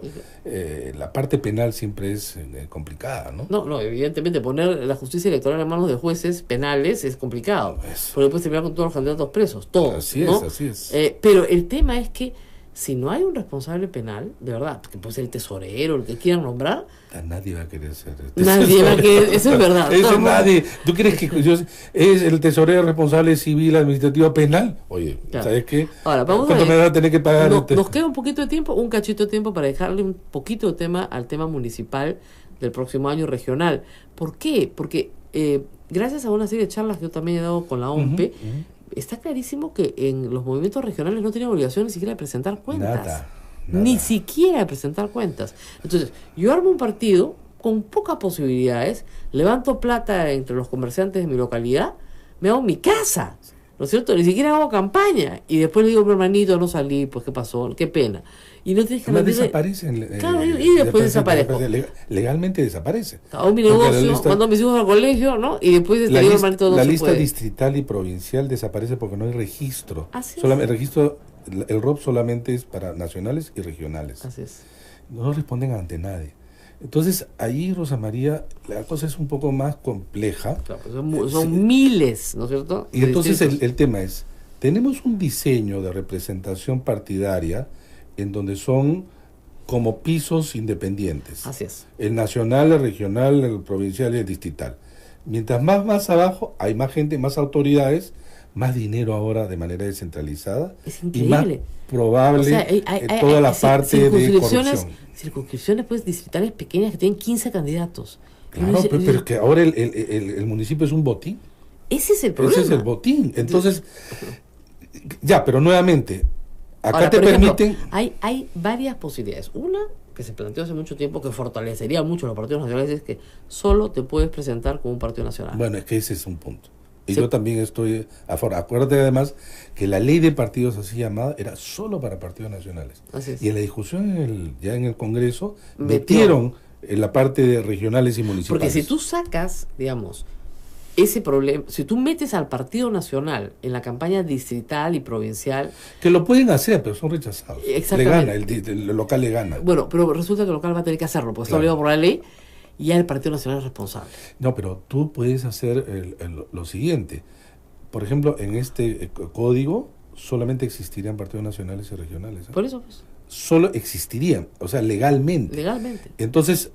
la parte penal siempre es complicada, ¿no? No, evidentemente poner la justicia electoral en manos de jueces penales es complicado. Eso. Porque después terminar con todos los candidatos presos, todos. Así es, ¿no? así es. Pero el tema es que si no hay un responsable penal, de verdad, que puede ser el tesorero, el que quieran nombrar, Nadie va a querer ser. nadie va a querer, eso es verdad. Eso Todo el mundo- nadie. ¿Tú crees que es el tesorero responsable civil, administrativo, penal? Oye, Claro. ¿sabes qué? Ahora, vamos ¿Cuánto a ver. me va a tener que pagar? Nos queda un poquito de tiempo, un cachito de tiempo para dejarle un poquito de tema al tema municipal del próximo año regional. ¿Por qué? Porque gracias a una serie de charlas que yo también he dado con la OMPE, está clarísimo que en los movimientos regionales no tienen obligación ni siquiera de presentar cuentas. Nada. Ni siquiera de presentar cuentas. Entonces, yo armo un partido con pocas posibilidades, levanto plata entre los comerciantes de mi localidad, me hago mi casa, ¿no es cierto? Ni siquiera hago campaña. Y después le digo, mi hermanito, no salí, pues qué pasó, qué pena. Y no tienes que Además rendirle- desaparecen. Claro, y después desaparezco. Legalmente desaparece. Hago mi Porque la negocio, lista- mando a mis hijos al colegio, ¿no? Y después La, digo, lis- hermanito, no la se lista puede. distrital y provincial desaparece porque no hay registro. Así es. Solamente, el registro, el ROP solamente es para nacionales y regionales. Así es. No responden ante nadie. Entonces, ahí, Rosa María, la cosa es un poco más compleja. Claro, pues son Sí. miles, ¿no es cierto? Y De entonces distritos. el tema es, tenemos un diseño de representación partidaria en donde son como pisos independientes. Así es. El nacional, el regional, el provincial y el distrital. Mientras más abajo hay más gente, más autoridades, más dinero ahora de manera descentralizada Es y más increíble. probable O sea, hay toda la parte de circunscripciones, corrupción. circunscripciones pues distritales pequeñas que tienen 15 candidatos Claro, pero es que ahora el municipio es un botín. Ese es el problema. Ese es el botín. Entonces, ya, pero nuevamente, acá ahora, te por ejemplo, permiten... hay varias posibilidades. Una que se planteó hace mucho tiempo, que fortalecería mucho los partidos nacionales, es que solo te puedes presentar como un partido nacional. Bueno, es que ese es un punto. Y Sí. yo también estoy a favor. Acuérdate además que la ley de partidos así llamada era solo para partidos nacionales. Así es. Y en la discusión ya en el Congreso Metió. metieron en la parte de regionales y municipales. Porque si tú sacas, digamos, ese problema, si tú metes al Partido Nacional en la campaña distrital y provincial, Que lo pueden hacer, pero son rechazados. Le Exactamente. gana, el local le gana. bueno, pero resulta que el local va a tener que hacerlo, porque está Claro. obligado por la ley, y ya el Partido Nacional es responsable. No, pero tú puedes hacer lo siguiente. Por ejemplo, en este código solamente existirían partidos nacionales y regionales. ¿eh? Por eso, pues, Solo existirían, o sea, legalmente. legalmente. Entonces,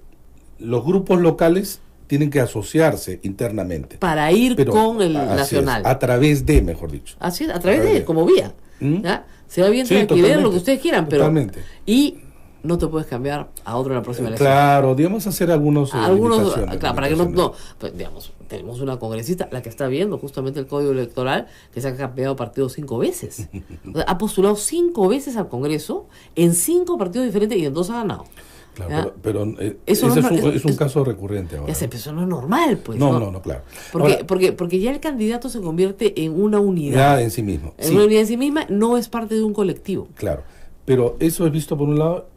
los grupos locales tienen que asociarse internamente. Para ir Pero, con el así es, nacional. a través de, mejor dicho. Así, a través de, como vía. ¿Mm? ¿Ya? Se va bien Sí, alquiler, lo que totalmente, ustedes quieran, pero... totalmente. Y no te puedes cambiar a otro en la próxima elección. Claro, digamos hacer algunos limitaciones, Claro, para que no, limitaciones. pues, digamos, tenemos una congresista, la que está viendo justamente el código electoral, que se ha cambiado partido 5 veces. O sea, ha postulado 5 veces al Congreso, en 5 partidos diferentes, y en 2 ha ganado. Claro, ¿Ya? pero Eso ese no- es un es- caso recurrente ahora. Ya sé, pero eso no es normal, pues. No, claro. Porque, Ahora, porque ya el candidato se convierte en una unidad. ya en sí mismo. En Sí, una unidad en sí misma, no es parte de un colectivo. claro. Pero eso es visto por un lado,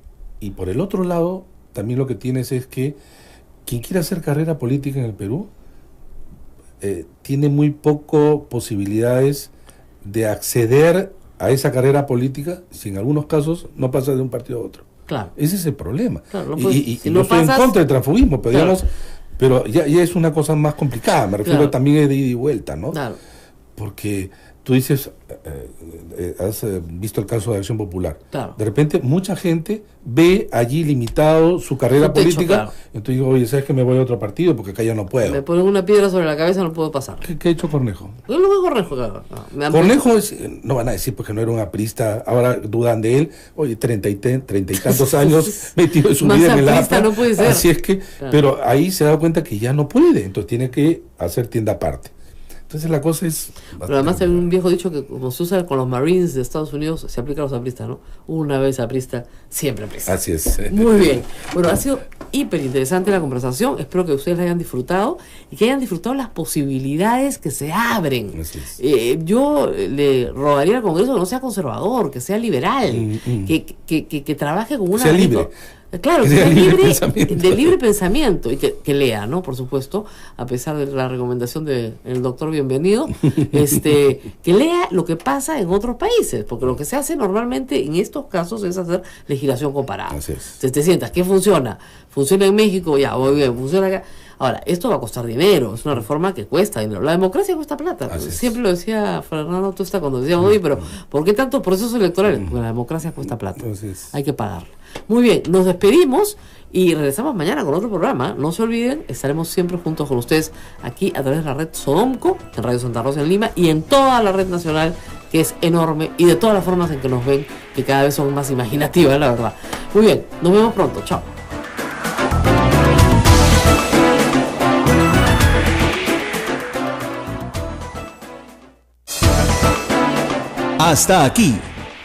y por el otro lado, también lo que tienes es que quien quiera hacer carrera política en el Perú tiene muy poco posibilidades de acceder a esa carrera política, si en algunos casos no pasa de un partido a otro. Claro. Ese es el problema. Claro, no Y- puedes- y si no no estoy pasas- en contra del transfugismo, pero Claro. digamos, pero ya es una cosa más complicada. Me refiero Claro. también de ida y vuelta, ¿no? Claro. Porque tú dices, has visto el caso de Acción Popular. Claro. De repente mucha gente ve allí limitado su carrera Su techo, política. claro. Entonces digo, oye, ¿sabes que me voy a otro partido? Porque acá ya no puedo. Me ponen una piedra sobre la cabeza, no puedo pasar. ¿Qué ha hecho Cornejo? Es lo que Cornejo, claro. No, me han- Cornejo no van a decir porque no era un aprista, ahora dudan de él, oye, treinta y tantos años metido en su Más vida en el aprista APRA, no puede ser. así es que, Claro. pero ahí se da cuenta que ya no puede, entonces tiene que hacer tienda aparte. Entonces la cosa es... Pero además hay un viejo dicho que como se usa con los Marines de Estados Unidos, se aplica a los apristas, ¿no? Una vez aprista, siempre aprista. Así es. Muy bien. Bueno, ha sido hiper interesante la conversación. Espero que ustedes la hayan disfrutado y que hayan disfrutado las posibilidades que se abren. Así es. Yo le rogaría al Congreso que no sea conservador, que sea liberal, que trabaje con una... Sea libre. Claro, Que que sea sea libre libre, pensamiento. de libre pensamiento y que lea, ¿no? Por supuesto, a pesar de la recomendación del doctor Bienvenido, que lea lo que pasa en otros países, porque lo que se hace normalmente en estos casos es hacer legislación comparada. Así es. Entonces te sientas, ¿qué funciona? Funciona en México, ya, muy bien, funciona acá. Ahora, esto va a costar dinero, es una reforma que cuesta dinero. La democracia cuesta plata. Así es. Siempre lo decía Fernando Tuesta cuando decía, oye, pero ¿por qué tantos procesos electorales? Porque la democracia cuesta plata. Así es. Hay que pagarla. Muy bien, nos despedimos y regresamos mañana con otro programa. No se olviden, estaremos siempre juntos con ustedes aquí a través de la red Sodomco, en Radio Santa Rosa en Lima y en toda la red nacional, que es enorme, y de todas las formas en que nos ven, que cada vez son más imaginativas, la verdad. Muy bien, nos vemos pronto. Chao. Hasta aquí,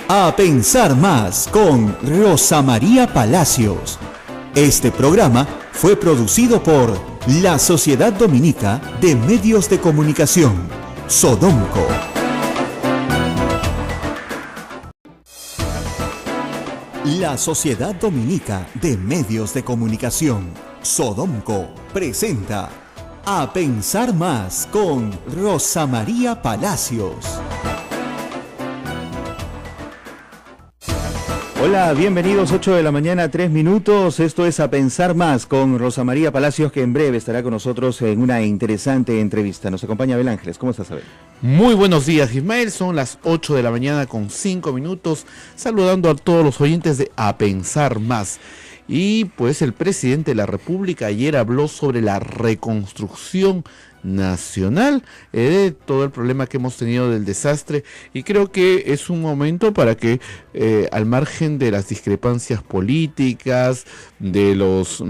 A Pensar Más con Rosa María Palacios. Este programa fue producido por la Sociedad Dominica de Medios de Comunicación, Sodomco. La Sociedad Dominica de Medios de Comunicación, Sodomco, presenta A Pensar Más con Rosa María Palacios. Hola, bienvenidos, 8 de la mañana, 3 minutos. Esto es A Pensar Más con Rosa María Palacios, que en breve estará con nosotros en una interesante entrevista. Nos acompaña Abel Ángeles. ¿Cómo estás, Abel? Muy buenos días, Ismael. Son las 8 de la mañana con 5 minutos. Saludando a todos los oyentes de A Pensar Más. Y pues el presidente de la República ayer habló sobre la reconstrucción nacional, todo el problema que hemos tenido del desastre, y creo que es un momento para que al margen de las discrepancias políticas, de los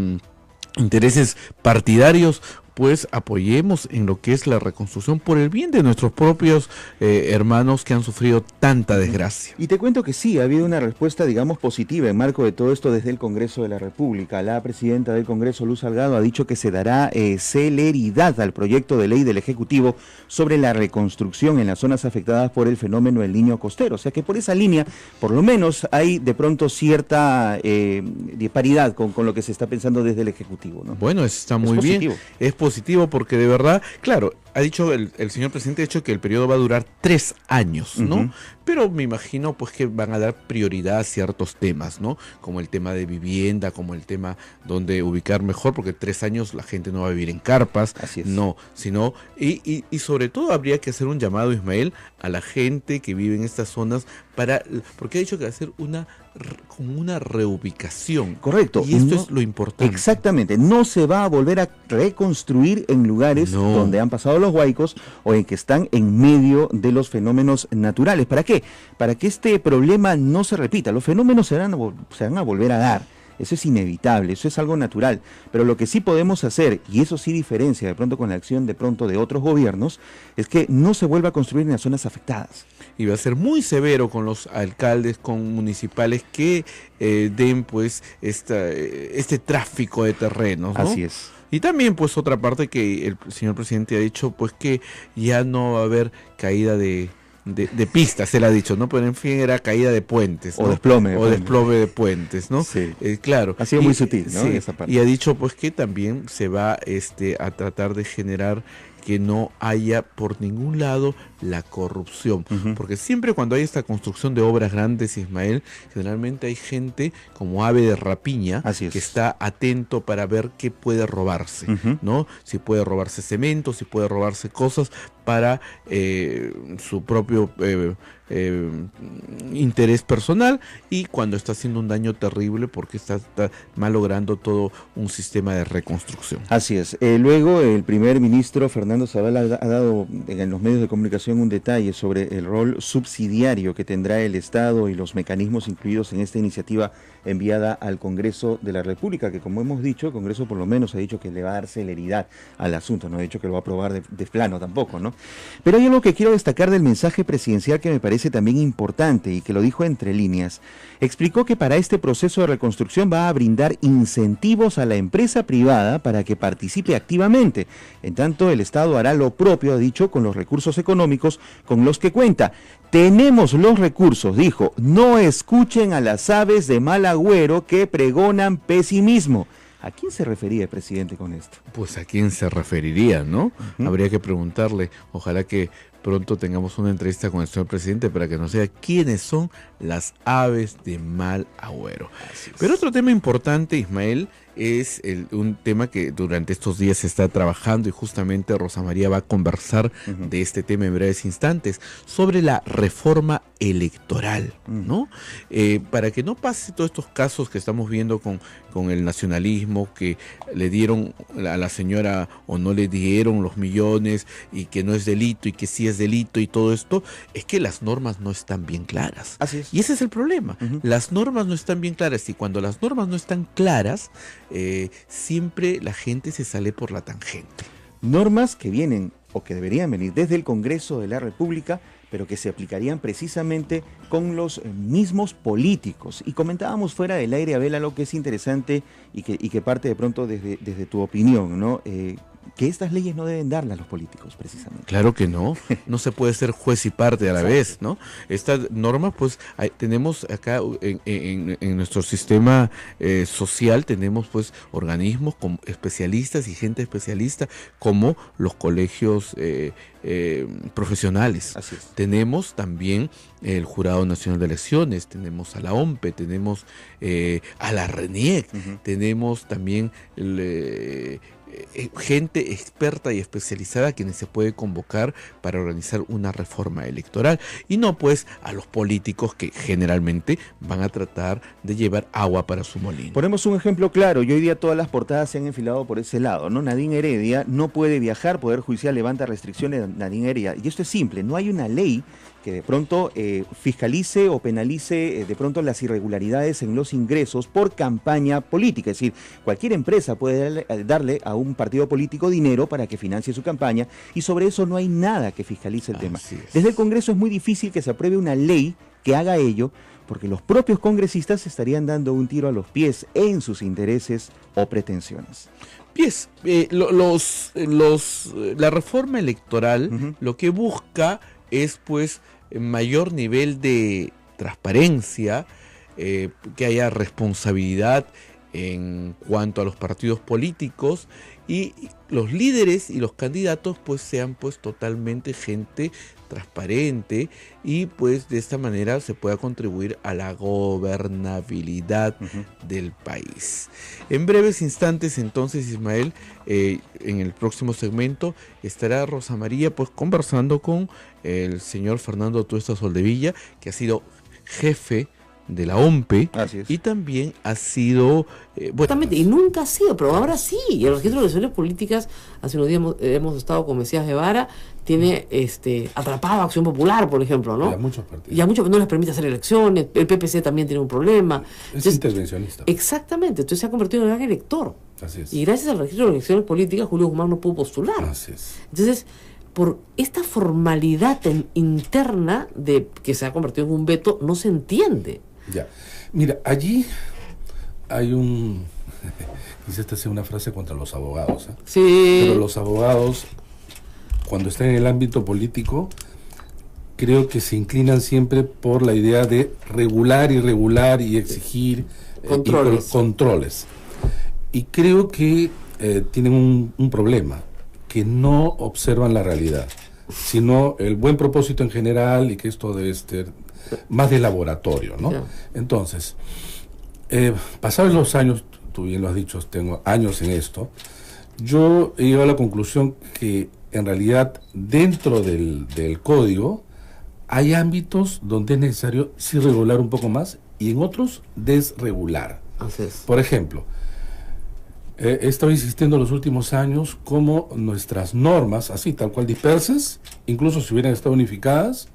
intereses partidarios, pues apoyemos en lo que es la reconstrucción por el bien de nuestros propios hermanos que han sufrido tanta desgracia. Y te cuento que sí, ha habido una respuesta, digamos, positiva en marco de todo esto desde el Congreso de la República. La presidenta del Congreso, Luz Salgado, ha dicho que se dará celeridad al proyecto de ley del Ejecutivo sobre la reconstrucción en las zonas afectadas por el fenómeno del Niño costero. O sea que por esa línea, por lo menos, hay de pronto cierta disparidad con lo que se está pensando desde el Ejecutivo, ¿no? Bueno, eso está muy bien. Es positivo porque de verdad, claro, ha dicho el señor presidente, ha dicho que el periodo va a durar 3 años, ¿no? Pero me imagino pues que van a dar prioridad a ciertos temas, ¿no? Como el tema de vivienda, como el tema donde ubicar mejor, porque 3 años la gente no va a vivir en carpas, así es. No, sino, y sobre todo habría que hacer un llamado, Ismael, a la gente que vive en estas zonas porque ha dicho que va a hacer como una reubicación. Correcto. Y esto es lo importante. Exactamente. No se va a volver a reconstruir en lugares donde han pasado los huaicos o en que están en medio de los fenómenos naturales. ¿Para qué? Para que este problema no se repita. Los fenómenos se van a volver a dar. Eso es inevitable, eso es algo natural. Pero lo que sí podemos hacer, y eso sí diferencia de pronto con la acción de pronto de otros gobiernos, es que no se vuelva a construir en las zonas afectadas. Y va a ser muy severo con los alcaldes, con municipales que den pues este tráfico de terrenos, ¿no? Así es. Y también pues otra parte que el señor presidente ha dicho pues que ya no va a haber caída de pistas, él ha dicho, ¿no? Pero en fin era caída de puentes, ¿no? O desplome. Desplome de puentes, ¿no? Sí. Claro. Ha sido muy sutil, ¿no? Sí, esa parte. Y ha dicho pues que también se va a tratar de generar que no haya por ningún lado la corrupción, porque siempre cuando hay esta construcción de obras grandes, Ismael, generalmente hay gente como ave de rapiña que está atento para ver qué puede robarse, ¿no? Si puede robarse cemento, si puede robarse cosas para su propio interés personal, y cuando está haciendo un daño terrible porque está malogrando todo un sistema de reconstrucción. Así es. Luego el primer ministro Fernando Zavala ha dado en los medios de comunicación un detalle sobre el rol subsidiario que tendrá el Estado y los mecanismos incluidos en esta iniciativa enviada al Congreso de la República, que como hemos dicho, el Congreso por lo menos ha dicho que le va a dar celeridad al asunto, no ha dicho que lo va a aprobar de plano tampoco, ¿no? Pero hay algo que quiero destacar del mensaje presidencial que me parece también importante y que lo dijo entre líneas. Explicó que para este proceso de reconstrucción va a brindar incentivos a la empresa privada para que participe activamente. En tanto, el Estado hará lo propio, ha dicho, con los recursos económicos con los que cuenta. Tenemos los recursos, dijo, no escuchen a las aves de mal agüero que pregonan pesimismo. ¿A quién se refería el presidente con esto? Pues a quién se referiría, ¿no? Habría que preguntarle. Ojalá que pronto tengamos una entrevista con el señor presidente para que nos diga quiénes son las aves de mal agüero. Pero otro tema importante, Ismael, es un tema que durante estos días se está trabajando, y justamente Rosa María va a conversar de este tema en breves instantes, sobre la reforma electoral, ¿no? Para que no pase todos estos casos que estamos viendo con el nacionalismo, que le dieron a la señora o no le dieron los millones, y que no es delito y que sí es delito, y todo esto, es que las normas no están bien claras. Así es. Y ese es el problema. Las normas no están bien claras, y cuando las normas no están claras, siempre la gente se sale por la tangente. Normas que vienen o que deberían venir desde el Congreso de la República, pero que se aplicarían precisamente con los mismos políticos. Y comentábamos fuera del aire, Abel, algo que es interesante y que parte de pronto desde tu opinión, ¿no? Que estas leyes no deben darlas a los políticos, precisamente. Claro que no, no se puede ser juez y parte a la vez, ¿no? Estas normas, pues, tenemos acá en nuestro sistema social, tenemos pues organismos como especialistas y gente especialista, como los colegios profesionales. Así es. Tenemos también el Jurado Nacional de Elecciones, tenemos a la OMPE, tenemos a la RENIEC, tenemos también gente experta y especializada a quienes se puede convocar para organizar una reforma electoral, y no pues a los políticos que generalmente van a tratar de llevar agua para su molino. Ponemos un ejemplo claro, y hoy día todas las portadas se han enfilado por ese lado, ¿no? Nadine Heredia no puede viajar, Poder Judicial levanta restricciones a Nadine Heredia, y esto es simple, no hay una ley que de pronto fiscalice o penalice de pronto las irregularidades en los ingresos por campaña política. Es decir, cualquier empresa puede darle a un partido político dinero para que financie su campaña y sobre eso no hay nada que fiscalice el tema. Desde el Congreso es muy difícil que se apruebe una ley que haga ello, porque los propios congresistas estarían dando un tiro a los pies en sus intereses o pretensiones. La reforma electoral lo que busca es pues mayor nivel de transparencia, que haya responsabilidad en cuanto a los partidos políticos y los líderes y los candidatos pues sean pues totalmente gente transparente y pues de esta manera se pueda contribuir a la gobernabilidad del país. En breves instantes entonces, Ismael, en el próximo segmento estará Rosa María pues conversando con el señor Fernando Tuesta Soldevilla, que ha sido jefe de la OMPE y también ha sido y nunca ha sido, pero ahora sí. Y el registro de elecciones políticas, hace unos días hemos estado con Mesías Guevara, tiene atrapado a Acción Popular, por ejemplo, ¿no? Y a muchos partidos. Y a muchos no les permite hacer elecciones, el PPC también tiene un problema. Es intervencionista. Exactamente, entonces se ha convertido en un gran elector. Así es. Y gracias al registro de elecciones políticas, Julio Guzmán no pudo postular. Así es. Entonces, por esta formalidad interna de que se ha convertido en un veto, no se entiende. Ya. Mira, allí hay un... Quizás esta sea una frase contra los abogados, ¿eh? Sí. Pero los abogados, cuando están en el ámbito político, creo que se inclinan siempre por la idea de regular y exigir controles. Y creo que tienen un problema, que no observan la realidad, sino el buen propósito en general y que esto debe ser más de laboratorio, ¿no? Yeah. Entonces, pasados los años, tú bien lo has dicho, tengo años en esto, yo he llegado a la conclusión que en realidad dentro del código hay ámbitos donde es necesario sí regular un poco más y en otros desregular. Así es. Por ejemplo, he estado insistiendo en los últimos años cómo nuestras normas, así tal cual dispersas, incluso si hubieran estado unificadas,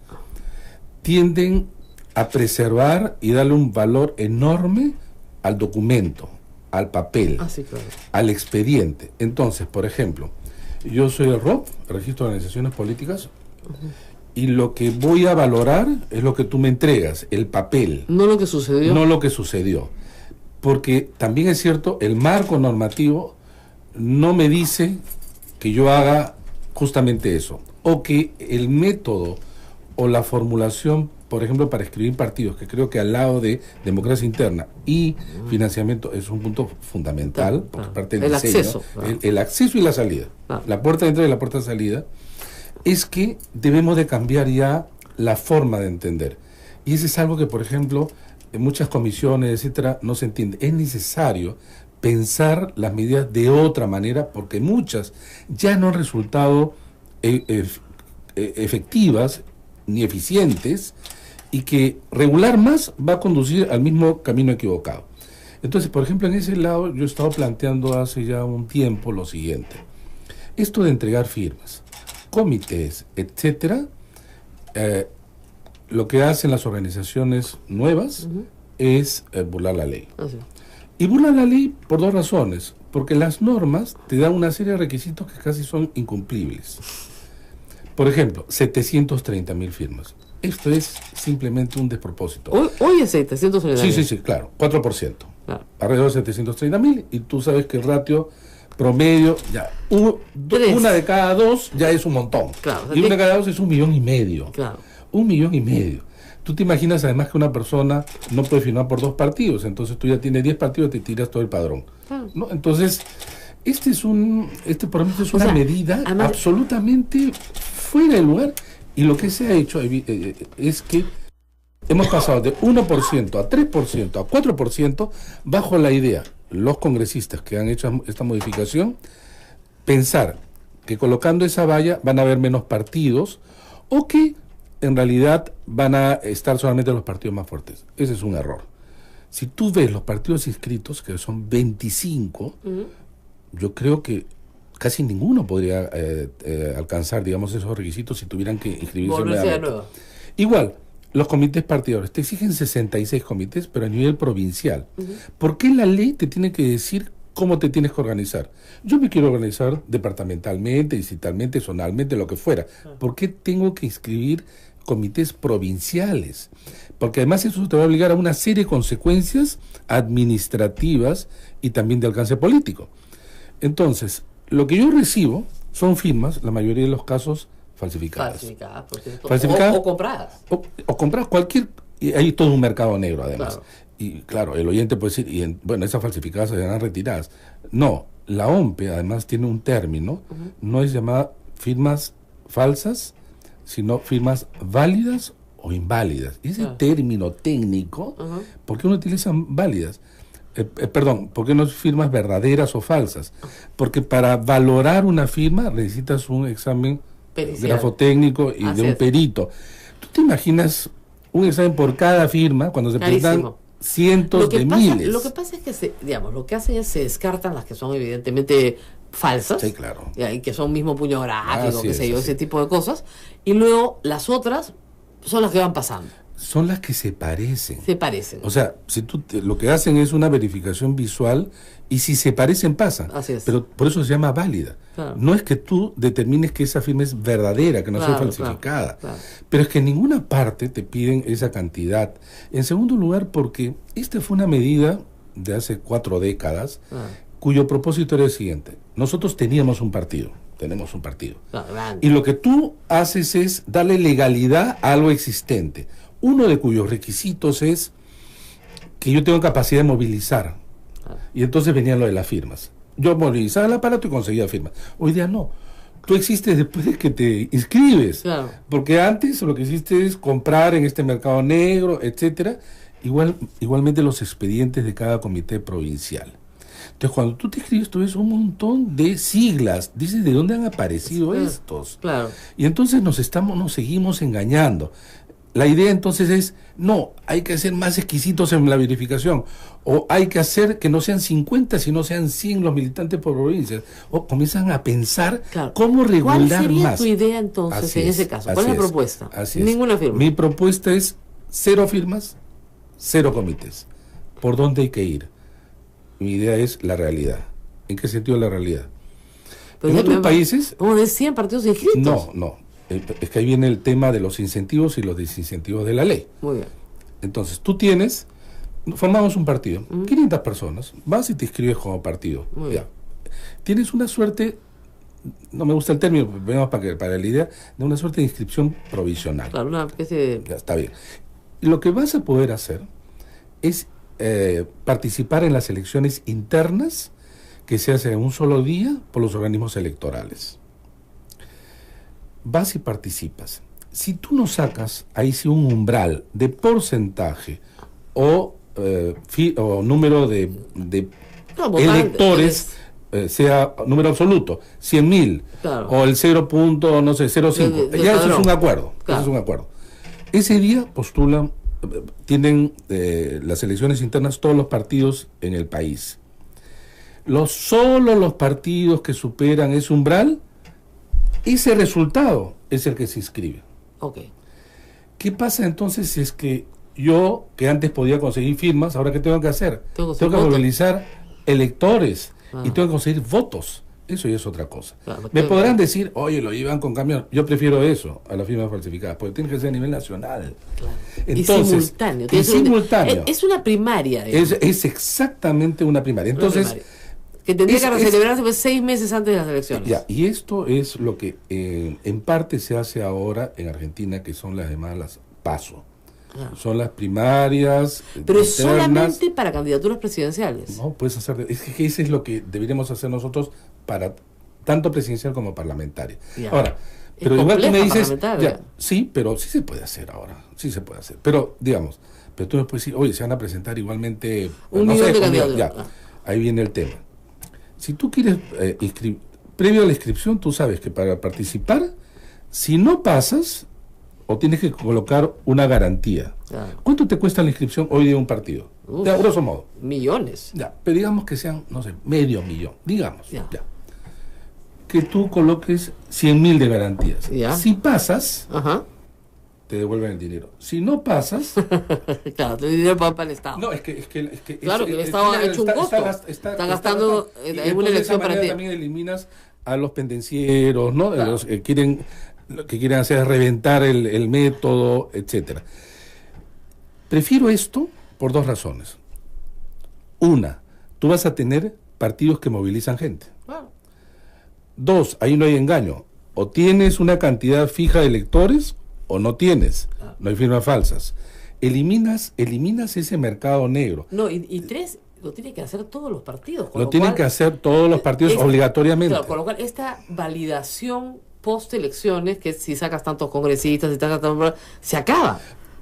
tienden a preservar y darle un valor enorme al documento, al papel, claro, al expediente. Entonces, por ejemplo, yo soy el ROP, el Registro de Organizaciones Políticas, y lo que voy a valorar es lo que tú me entregas, el papel. No lo que sucedió. No lo que sucedió. Porque también es cierto, el marco normativo no me dice que yo haga justamente eso, o que el método o la formulación, por ejemplo, para escribir partidos, que creo que al lado de democracia interna y financiamiento es un punto fundamental, porque parte del diseño, acceso, el acceso y la salida, la puerta de entrada y la puerta de salida, es que debemos de cambiar ya la forma de entender. Y eso es algo que, por ejemplo, en muchas comisiones, etcétera, no se entiende. Es necesario pensar las medidas de otra manera, porque muchas ya no han resultado efectivas ni eficientes, y que regular más va a conducir al mismo camino equivocado. Entonces, por ejemplo, en ese lado yo he estado planteando hace ya un tiempo lo siguiente: esto de entregar firmas, comités, etcétera, lo que hacen las organizaciones nuevas es burlar la ley. Y burlar la ley por dos razones: porque las normas te dan una serie de requisitos que casi son incumplibles. Por ejemplo, 730.000 firmas. Esto es simplemente un despropósito. Hoy es 730.000. Sí, claro, 4%. Claro. Alrededor de 730.000, y tú sabes que el ratio promedio, ya, una de cada dos ya es un montón. Claro, y una de cada dos es 1,5 millones. Claro. 1,5 millones. Tú te imaginas además que una persona no puede firmar por 2 partidos, entonces tú ya tienes 10 partidos y te tiras todo el padrón. Claro. ¿No? Entonces, por ejemplo, es una medida absolutamente fuera de lugar, y lo que se ha hecho es que hemos pasado de 1% a 3% a 4% bajo la idea, los congresistas que han hecho esta modificación, pensar que colocando esa valla van a haber menos partidos, o que en realidad van a estar solamente los partidos más fuertes. Ese es un error. Si tú ves los partidos inscritos, que son 25, yo creo que casi ninguno podría alcanzar, digamos, esos requisitos si tuvieran que inscribirse nuevamente. Igual, los comités partidarios te exigen 66 comités, pero a nivel provincial. ¿Por qué la ley te tiene que decir cómo te tienes que organizar? Yo me quiero organizar departamentalmente, distritalmente, zonalmente, lo que fuera. ¿Por qué tengo que inscribir comités provinciales? Porque además eso te va a obligar a una serie de consecuencias administrativas y también de alcance político. Entonces, lo que yo recibo son firmas, la mayoría de los casos falsificadas. Falsificadas, o compradas. O compradas, cualquier... Y hay todo un mercado negro, además. Claro. Y claro, el oyente puede decir, bueno, esas falsificadas se serán retiradas. No, la OMPE además tiene un término, no es llamada firmas falsas, sino firmas válidas o inválidas. Ese término técnico, ¿por qué no utilizan válidas? ¿Por qué no firmas verdaderas o falsas? Porque para valorar una firma necesitas un examen grafotécnico y de un perito. ¿Tú te imaginas un examen por cada firma cuando se presentan cientos de miles? Lo que pasa es que, lo que hacen es se descartan las que son evidentemente falsas, sí, claro, y que son mismo puño gráfico, ese tipo de cosas, y luego las otras son las que van pasando. Son las que se parecen. Se parecen. O sea, si lo que hacen es una verificación visual y si se parecen pasan. Así es. Pero por eso se llama válida. Claro. No es que tú determines que esa firma es verdadera, que no sea falsificada. Claro. Pero es que en ninguna parte te piden esa cantidad. En segundo lugar, porque esta fue una medida de hace 4 décadas, cuyo propósito era el siguiente. Nosotros tenemos un partido. Y lo que tú haces es darle legalidad a algo existente. Uno de cuyos requisitos es que yo tengo capacidad de movilizar. Y entonces venía lo de las firmas. Yo movilizaba el aparato y conseguía firmas. Hoy día no. Tú existes después de que te inscribes. Claro. Porque antes lo que hiciste es comprar en este mercado negro, etcétera. Igualmente los expedientes de cada comité provincial. Entonces, cuando tú te escribes, tú ves un montón de siglas. Dices, ¿de dónde han aparecido estos? Claro. Y entonces nos seguimos engañando. La idea entonces es, no, hay que ser más exquisitos en la verificación, o hay que hacer que no sean 50, sino sean 100 los militantes por provincias, o comienzan a pensar cómo regular más. ¿Cuál sería tu idea entonces en ese caso? ¿Cuál es la propuesta? Ninguna firma. Mi propuesta es 0 firmas, 0 comités. ¿Por dónde hay que ir? Mi idea es la realidad. ¿En qué sentido la realidad? Pero en otros países... ¿Cómo de 100 partidos inscritos? No. Es que ahí viene el tema de los incentivos y los desincentivos de la ley. Muy bien. Entonces, formamos un partido, 500 personas, vas y te inscribes como partido. Muy bien. Tienes una suerte, no me gusta el término, pero para la idea, de una suerte de inscripción provisional. Claro, una especie de... Ya, está bien. Y lo que vas a poder hacer es participar en las elecciones internas que se hacen en un solo día por los organismos electorales. Vas y participas. Si tú no sacas ahí sí un umbral de porcentaje o número de electores, sea número absoluto, 100.000, o el 0.05, ya eso es un acuerdo. Claro. Eso es un acuerdo. Ese día postulan, tienen las elecciones internas todos los partidos en el país. Solo los partidos que superan ese umbral, ese resultado es el que se inscribe. Okay. ¿Qué pasa entonces si es que yo, que antes podía conseguir firmas, ahora qué tengo que hacer? Tengo que movilizar electores y tengo que conseguir votos. Eso ya es otra cosa. Claro, me podrán decir, oye, lo llevan con camión. Yo prefiero eso a las firmas falsificadas, porque tiene que ser a nivel nacional. Claro. Entonces, y simultáneo. Es una primaria. Es exactamente una primaria. Entonces... que tendría que celebrarse 6 meses antes de las elecciones. Y esto es lo que en parte se hace ahora en Argentina, que son las llamadas PASO. Son las primarias. Pero es solamente para candidaturas presidenciales. No, puedes hacer. Es que eso es lo que deberíamos hacer nosotros para tanto presidencial como parlamentaria. Ahora, pero igual tú me dices. Sí, pero sí se puede hacer ahora. Sí se puede hacer. Pero, digamos, tú me puedes decir, oye, se van a presentar igualmente. Un millón de candidatos. Ahí viene el tema. Si tú quieres previo a la inscripción, tú sabes que para participar, si no pasas, o tienes que colocar una garantía. ¿Cuánto te cuesta la inscripción hoy de un partido? De grosso modo. Millones. Pero digamos que sean, no sé, medio millón. Digamos. Que tú coloques 100.000 de garantías. Si pasas, te devuelven el dinero. Si no pasas... Claro, te dinero para el Estado. No, es que claro, que el Estado ha hecho un costo. Está gastando en una elección para ti. También eliminas a los pendencieros, ¿no? Claro. Los que quieren hacer es reventar el método, etcétera. Prefiero esto por 2 razones. Una, tú vas a tener partidos que movilizan gente. Claro. 2, ahí no hay engaño. O tienes una cantidad fija de electores o no tienes. No hay firmas falsas. Eliminas ese mercado negro. No, y 3, lo tienen que hacer todos los partidos. Lo tienen que hacer todos los partidos obligatoriamente. Claro, con lo cual esta validación post elecciones, que si sacas tantos congresistas, se acaba.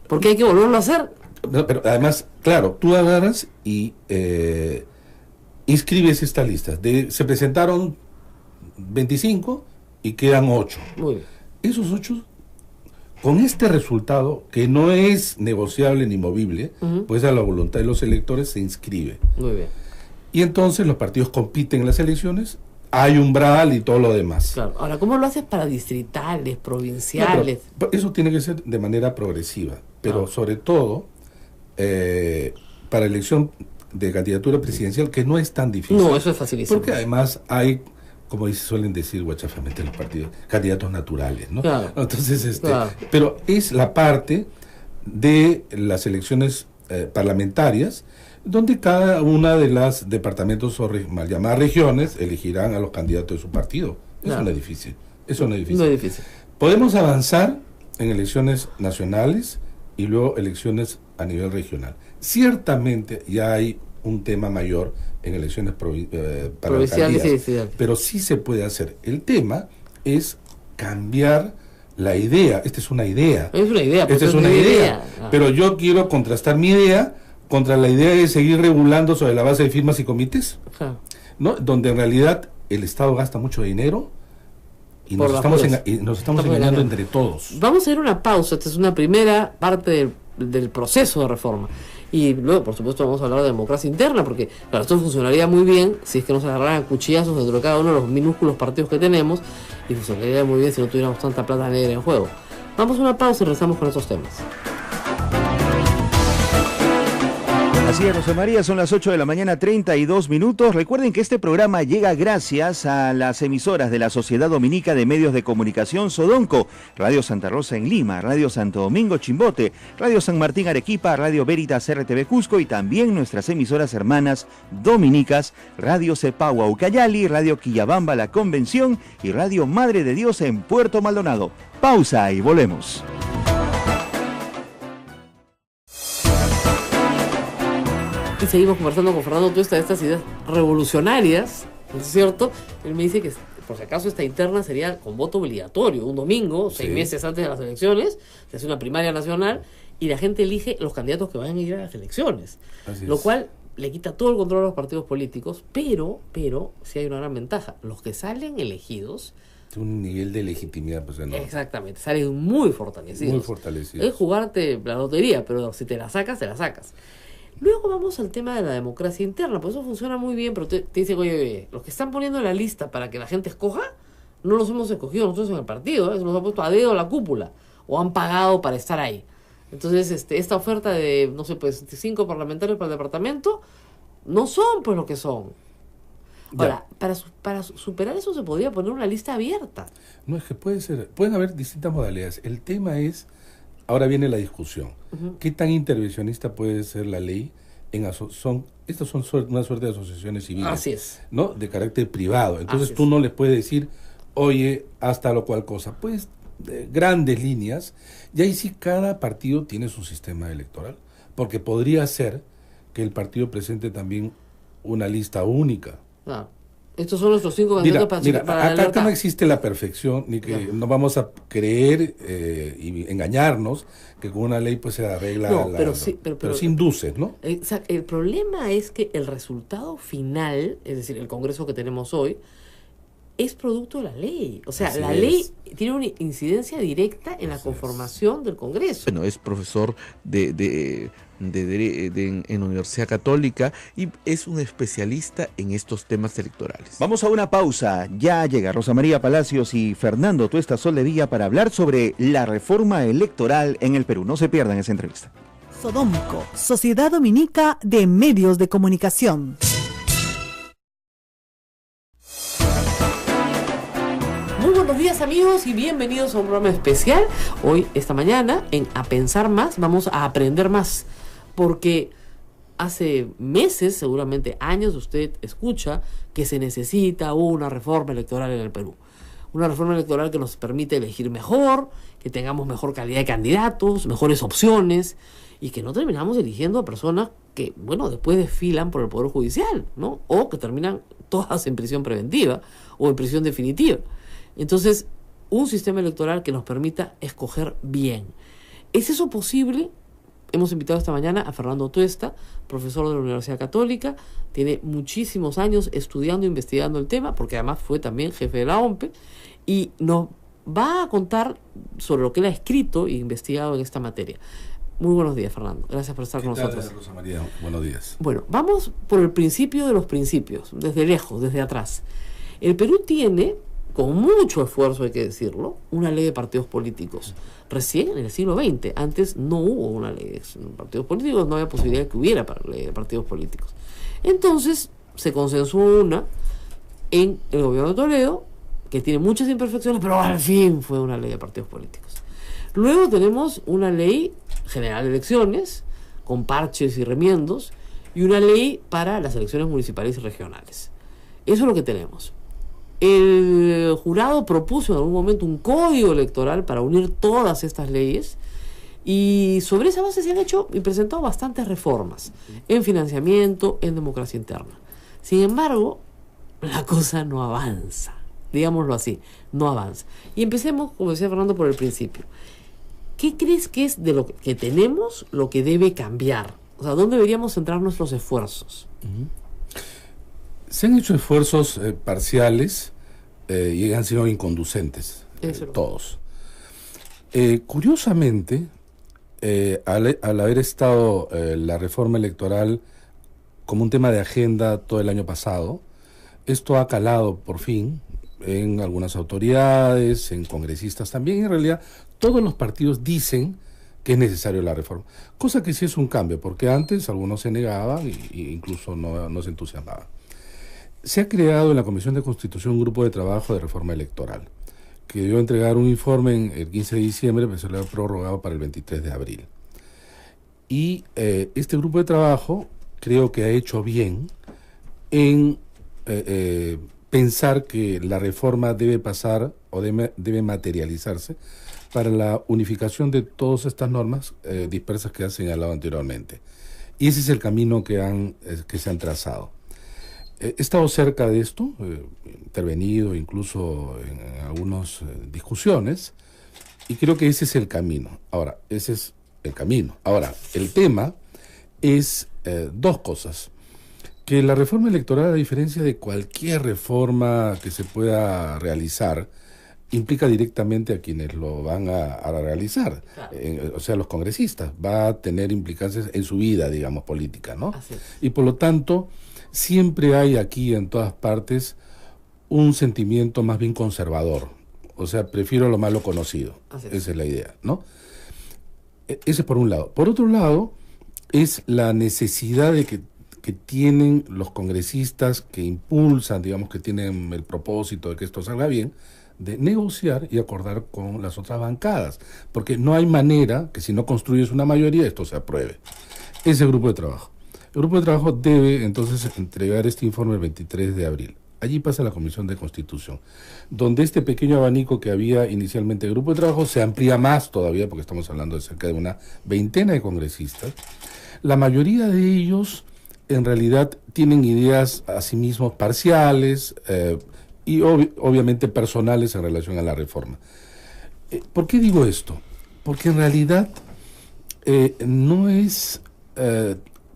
Porque hay que volverlo a hacer. No, pero además, claro, tú agarras y inscribes estas listas. Se presentaron 25 y quedan 8. Muy bien. Esos 8, con este resultado, que no es negociable ni movible, pues a la voluntad de los electores se inscribe. Muy bien. Y entonces los partidos compiten en las elecciones, hay umbral y todo lo demás. Claro. Ahora, ¿cómo lo haces para distritales, provinciales? No, pero eso tiene que ser de manera progresiva, pero sobre todo para elección de candidatura presidencial, que no es tan difícil. No, eso es facilísimo. Porque además hay, como suelen decir guachafamente los partidos, candidatos naturales, ¿no? Claro. Entonces, Claro. pero es la parte de las elecciones parlamentarias, donde cada una de las departamentos o mal llamadas regiones elegirán a los candidatos de su partido. Eso Claro. no es difícil. Eso no es difícil. No es difícil. Podemos avanzar en elecciones nacionales y luego elecciones a nivel regional. Ciertamente ya hay un tema mayor en elecciones para Provinciales, alcaldías, sí. pero sí se puede hacer. El tema es cambiar la idea. Esta es una idea. Es una idea. Esta es una idea. Pero yo quiero contrastar mi idea contra la idea de seguir regulando sobre la base de firmas y comités, Claro. ¿no? Donde en realidad el Estado gasta mucho dinero y Por nos las estamos, puras. nos estamos engañando entre todos. Vamos a ir a una pausa. Esta es una primera parte del proceso de reforma. Y luego, por supuesto, vamos a hablar de democracia interna, porque claro, esto funcionaría muy bien si es que nos agarraran cuchillazos dentro de cada uno de los minúsculos partidos que tenemos, y funcionaría muy bien si no tuviéramos tanta plata negra en juego. Vamos a una pausa y regresamos con estos temas. Así es, Rosa María, son las 8 de la mañana, 32 minutos. Recuerden que este programa llega gracias a las emisoras de la Sociedad Dominica de Medios de Comunicación Sodonco, Radio Santa Rosa en Lima, Radio Santo Domingo Chimbote, Radio San Martín Arequipa, Radio Veritas RTV Cusco y también nuestras emisoras hermanas dominicas, Radio Cepagua Ucayali, Radio Quillabamba La Convención y Radio Madre de Dios en Puerto Maldonado. Pausa y volvemos. Y seguimos conversando con Fernando Tuesta de estas ideas revolucionarias, ¿no es cierto? Él me dice que, por si acaso, esta interna sería con voto obligatorio, un domingo, 6 meses antes de las elecciones, se hace una primaria nacional y la gente elige los candidatos que van a ir a las elecciones. Lo cual le quita todo el control a los partidos políticos, pero sí hay una gran ventaja. Los que salen elegidos... Un nivel de legitimidad, pues, enorme. Exactamente, salen muy fortalecidos. Muy fortalecidos. Es jugarte la lotería, pero si te la sacas, te la sacas. Luego vamos al tema de la democracia interna, pues eso funciona muy bien, pero te dicen, oye, los que están poniendo en la lista para que la gente escoja, no los hemos escogido nosotros en el partido, se los ha puesto a dedo a la cúpula, o han pagado para estar ahí. Entonces, esta oferta de, no sé, pues 5 parlamentarios para el departamento, no son pues lo que son. Ahora, para superar eso se podría poner una lista abierta. No, es que pueden haber distintas modalidades. El tema es, ahora viene la discusión. ¿Qué tan intervencionista puede ser la ley? Estas son una suerte de asociaciones civiles. Así es. ¿No? De carácter privado. Entonces Así tú es. no les puedes decir, oye, hasta lo cual cosa. Pues, grandes líneas. Y ahí sí cada partido tiene su sistema electoral. Porque podría ser que el partido presente también una lista única. Claro. Estos son nuestros 5 candidatos para la acá no libertad. existe la perfección, ni que no vamos a creer y engañarnos que con una ley pues se arregla, No, pero sí induce, ¿no? Exacto. El problema es que el resultado final, es decir, el Congreso que tenemos hoy, es producto de la ley. O sea, Así la es. ley tiene una incidencia directa en la conformación del Congreso. Bueno, es profesor en la Universidad Católica y es un especialista en estos temas electorales. Vamos a una pausa. Ya llega Rosa María Palacios y Fernando Tuesta Soldevilla para hablar sobre la reforma electoral en el Perú. No se pierdan esa entrevista. Sodomco, Sociedad Dominica de Medios de Comunicación. Muy buenos días, amigos, y bienvenidos a un programa especial. Hoy, esta mañana, en A Pensar Más, vamos a aprender más, porque hace meses, seguramente años, usted escucha que se necesita una reforma electoral en el Perú. Una reforma electoral que nos permite elegir mejor, que tengamos mejor calidad de candidatos, mejores opciones, y que no terminamos eligiendo a personas que, bueno, después desfilan por el Poder Judicial, ¿no? O que terminan todas en prisión preventiva o en prisión definitiva. Entonces, un sistema electoral que nos permita escoger bien. ¿Es eso posible? Hemos invitado esta mañana a Fernando Tuesta, profesor de la Universidad Católica. Tiene muchísimos años estudiando e investigando el tema, porque además fue también jefe de la OMPE, y nos va a contar sobre lo que él ha escrito e investigado en esta materia. Muy buenos días, Fernando. Gracias por estar con nosotros. Rosa María? Buenos días. Bueno, vamos por el principio de los principios, desde lejos, desde atrás. El Perú tiene, con mucho esfuerzo hay que decirlo, una ley de partidos políticos. Recién en el siglo XX, antes no hubo una ley de partidos políticos, no había posibilidad de que hubiera ley de partidos políticos. Entonces se consensuó una en el gobierno de Toledo, que tiene muchas imperfecciones, pero al fin fue una ley de partidos políticos. Luego tenemos una ley general de elecciones, con parches y remiendos, y una ley para las elecciones municipales y regionales. Eso es lo que tenemos. El jurado propuso en algún momento un código electoral para unir todas estas leyes, y sobre esa base se han hecho y presentado bastantes reformas en financiamiento, en democracia interna. Sin embargo, la cosa no avanza, digámoslo así, no avanza. Y empecemos, como decía Fernando, por el principio. ¿Qué crees que es de lo que tenemos lo que debe cambiar? O sea, ¿dónde deberíamos centrar nuestros esfuerzos? Se han hecho esfuerzos parciales y han sido inconducentes, todos. Curiosamente, al haber estado la reforma electoral como un tema de agenda todo el año pasado, esto ha calado por fin en algunas autoridades, en congresistas también. En realidad, todos los partidos dicen que es necesario la reforma, cosa que sí es un cambio, porque antes algunos se negaban e incluso no se entusiasmaban. Se ha creado en la Comisión de Constitución un grupo de trabajo de reforma electoral, que debió entregar un informe el 15 de diciembre, pero se lo ha prorrogado para el 23 de abril. Y este grupo de trabajo creo que ha hecho bien en pensar que la reforma debe pasar o debe materializarse para la unificación de todas estas normas dispersas que ha señalado anteriormente. Y ese es el camino que se han trazado. He estado cerca de esto, intervenido incluso en algunas discusiones, y creo que ese es el camino. Ahora, ese es el camino. Ahora, el tema es dos cosas. Que la reforma electoral, a diferencia de cualquier reforma que se pueda realizar, implica directamente a quienes lo van a realizar, claro. O sea, los congresistas. Va a tener implicancias en su vida, digamos, política, ¿no? Y por lo tanto, siempre hay aquí en todas partes un sentimiento más bien conservador. O sea, prefiero lo malo conocido. Esa es la idea, ¿no? Ese es por un lado. Por otro lado, es la necesidad de que tienen los congresistas que impulsan, digamos, que tienen el propósito de que esto salga bien, de negociar y acordar con las otras bancadas, porque no hay manera que si no construyes una mayoría esto se apruebe. Ese grupo de trabajo. El grupo de trabajo debe entonces entregar este informe el 23 de abril. Allí pasa la Comisión de Constitución, donde este pequeño abanico que había inicialmente el grupo de trabajo se amplía más todavía, porque estamos hablando de cerca de una veintena de congresistas. La mayoría de ellos en realidad tienen ideas a sí mismos parciales y obviamente personales en relación a la reforma. ¿Por qué digo esto? Porque en realidad no es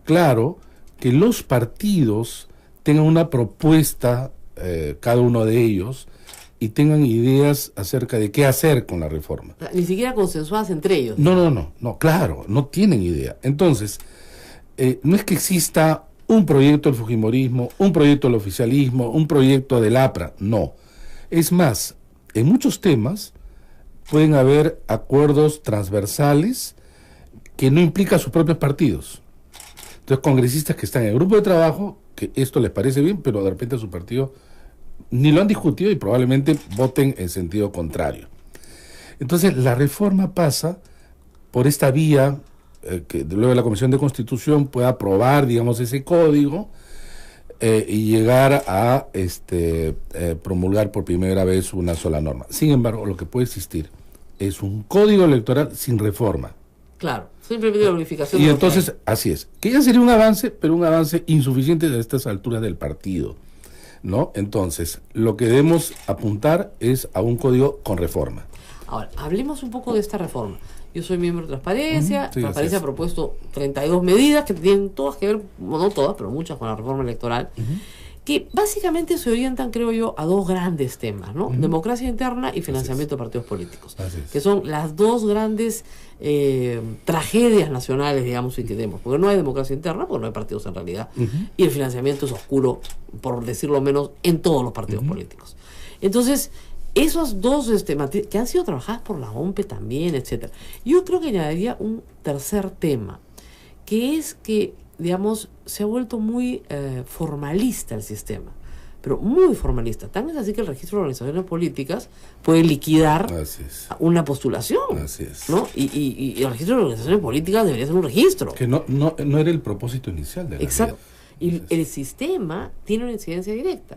claro que los partidos tengan una propuesta cada uno de ellos y tengan ideas acerca de qué hacer con la reforma. Ni siquiera consensuadas entre ellos. No, claro, no tienen idea. Entonces, no es que exista un proyecto del fujimorismo, un proyecto del oficialismo, un proyecto del APRA, no. Es más, en muchos temas pueden haber acuerdos transversales que no implican sus propios partidos. Entonces, congresistas que están en el grupo de trabajo, que esto les parece bien, pero de repente a su partido ni lo han discutido y probablemente voten en sentido contrario. Entonces, la reforma pasa por esta vía que luego la Comisión de Constitución pueda aprobar, digamos, ese código y llegar a promulgar por primera vez una sola norma. Sin embargo, lo que puede existir es un código electoral sin reforma. Claro, simplemente la unificación. Y entonces, así es, que ya sería un avance, pero un avance insuficiente a estas alturas del partido, ¿no? Entonces, lo que debemos apuntar es a un código con reforma. Ahora, hablemos un poco de esta reforma. Yo soy miembro de Transparencia. Sí, Transparencia ha propuesto 32 medidas que tienen todas que ver, bueno, no todas, pero muchas con la reforma electoral, que básicamente se orientan, creo yo, a dos grandes temas, ¿no? Democracia interna y financiamiento de partidos políticos, que son las dos grandes tragedias nacionales, digamos, si queremos, porque no hay democracia interna, porque no hay partidos en realidad, y el financiamiento es oscuro, por decirlo menos, en todos los partidos políticos. Entonces, esos dos que han sido trabajadas por la OMPE también, etcétera. Yo creo que añadiría un tercer tema, que es que, digamos, se ha vuelto muy formalista el sistema, pero muy formalista. Tan es así que el registro de organizaciones políticas puede liquidar una postulación. Así es. ¿No? Y el registro de organizaciones políticas debería ser un registro. Que no era el propósito inicial de la Exacto. ley. Y el sistema tiene una incidencia directa.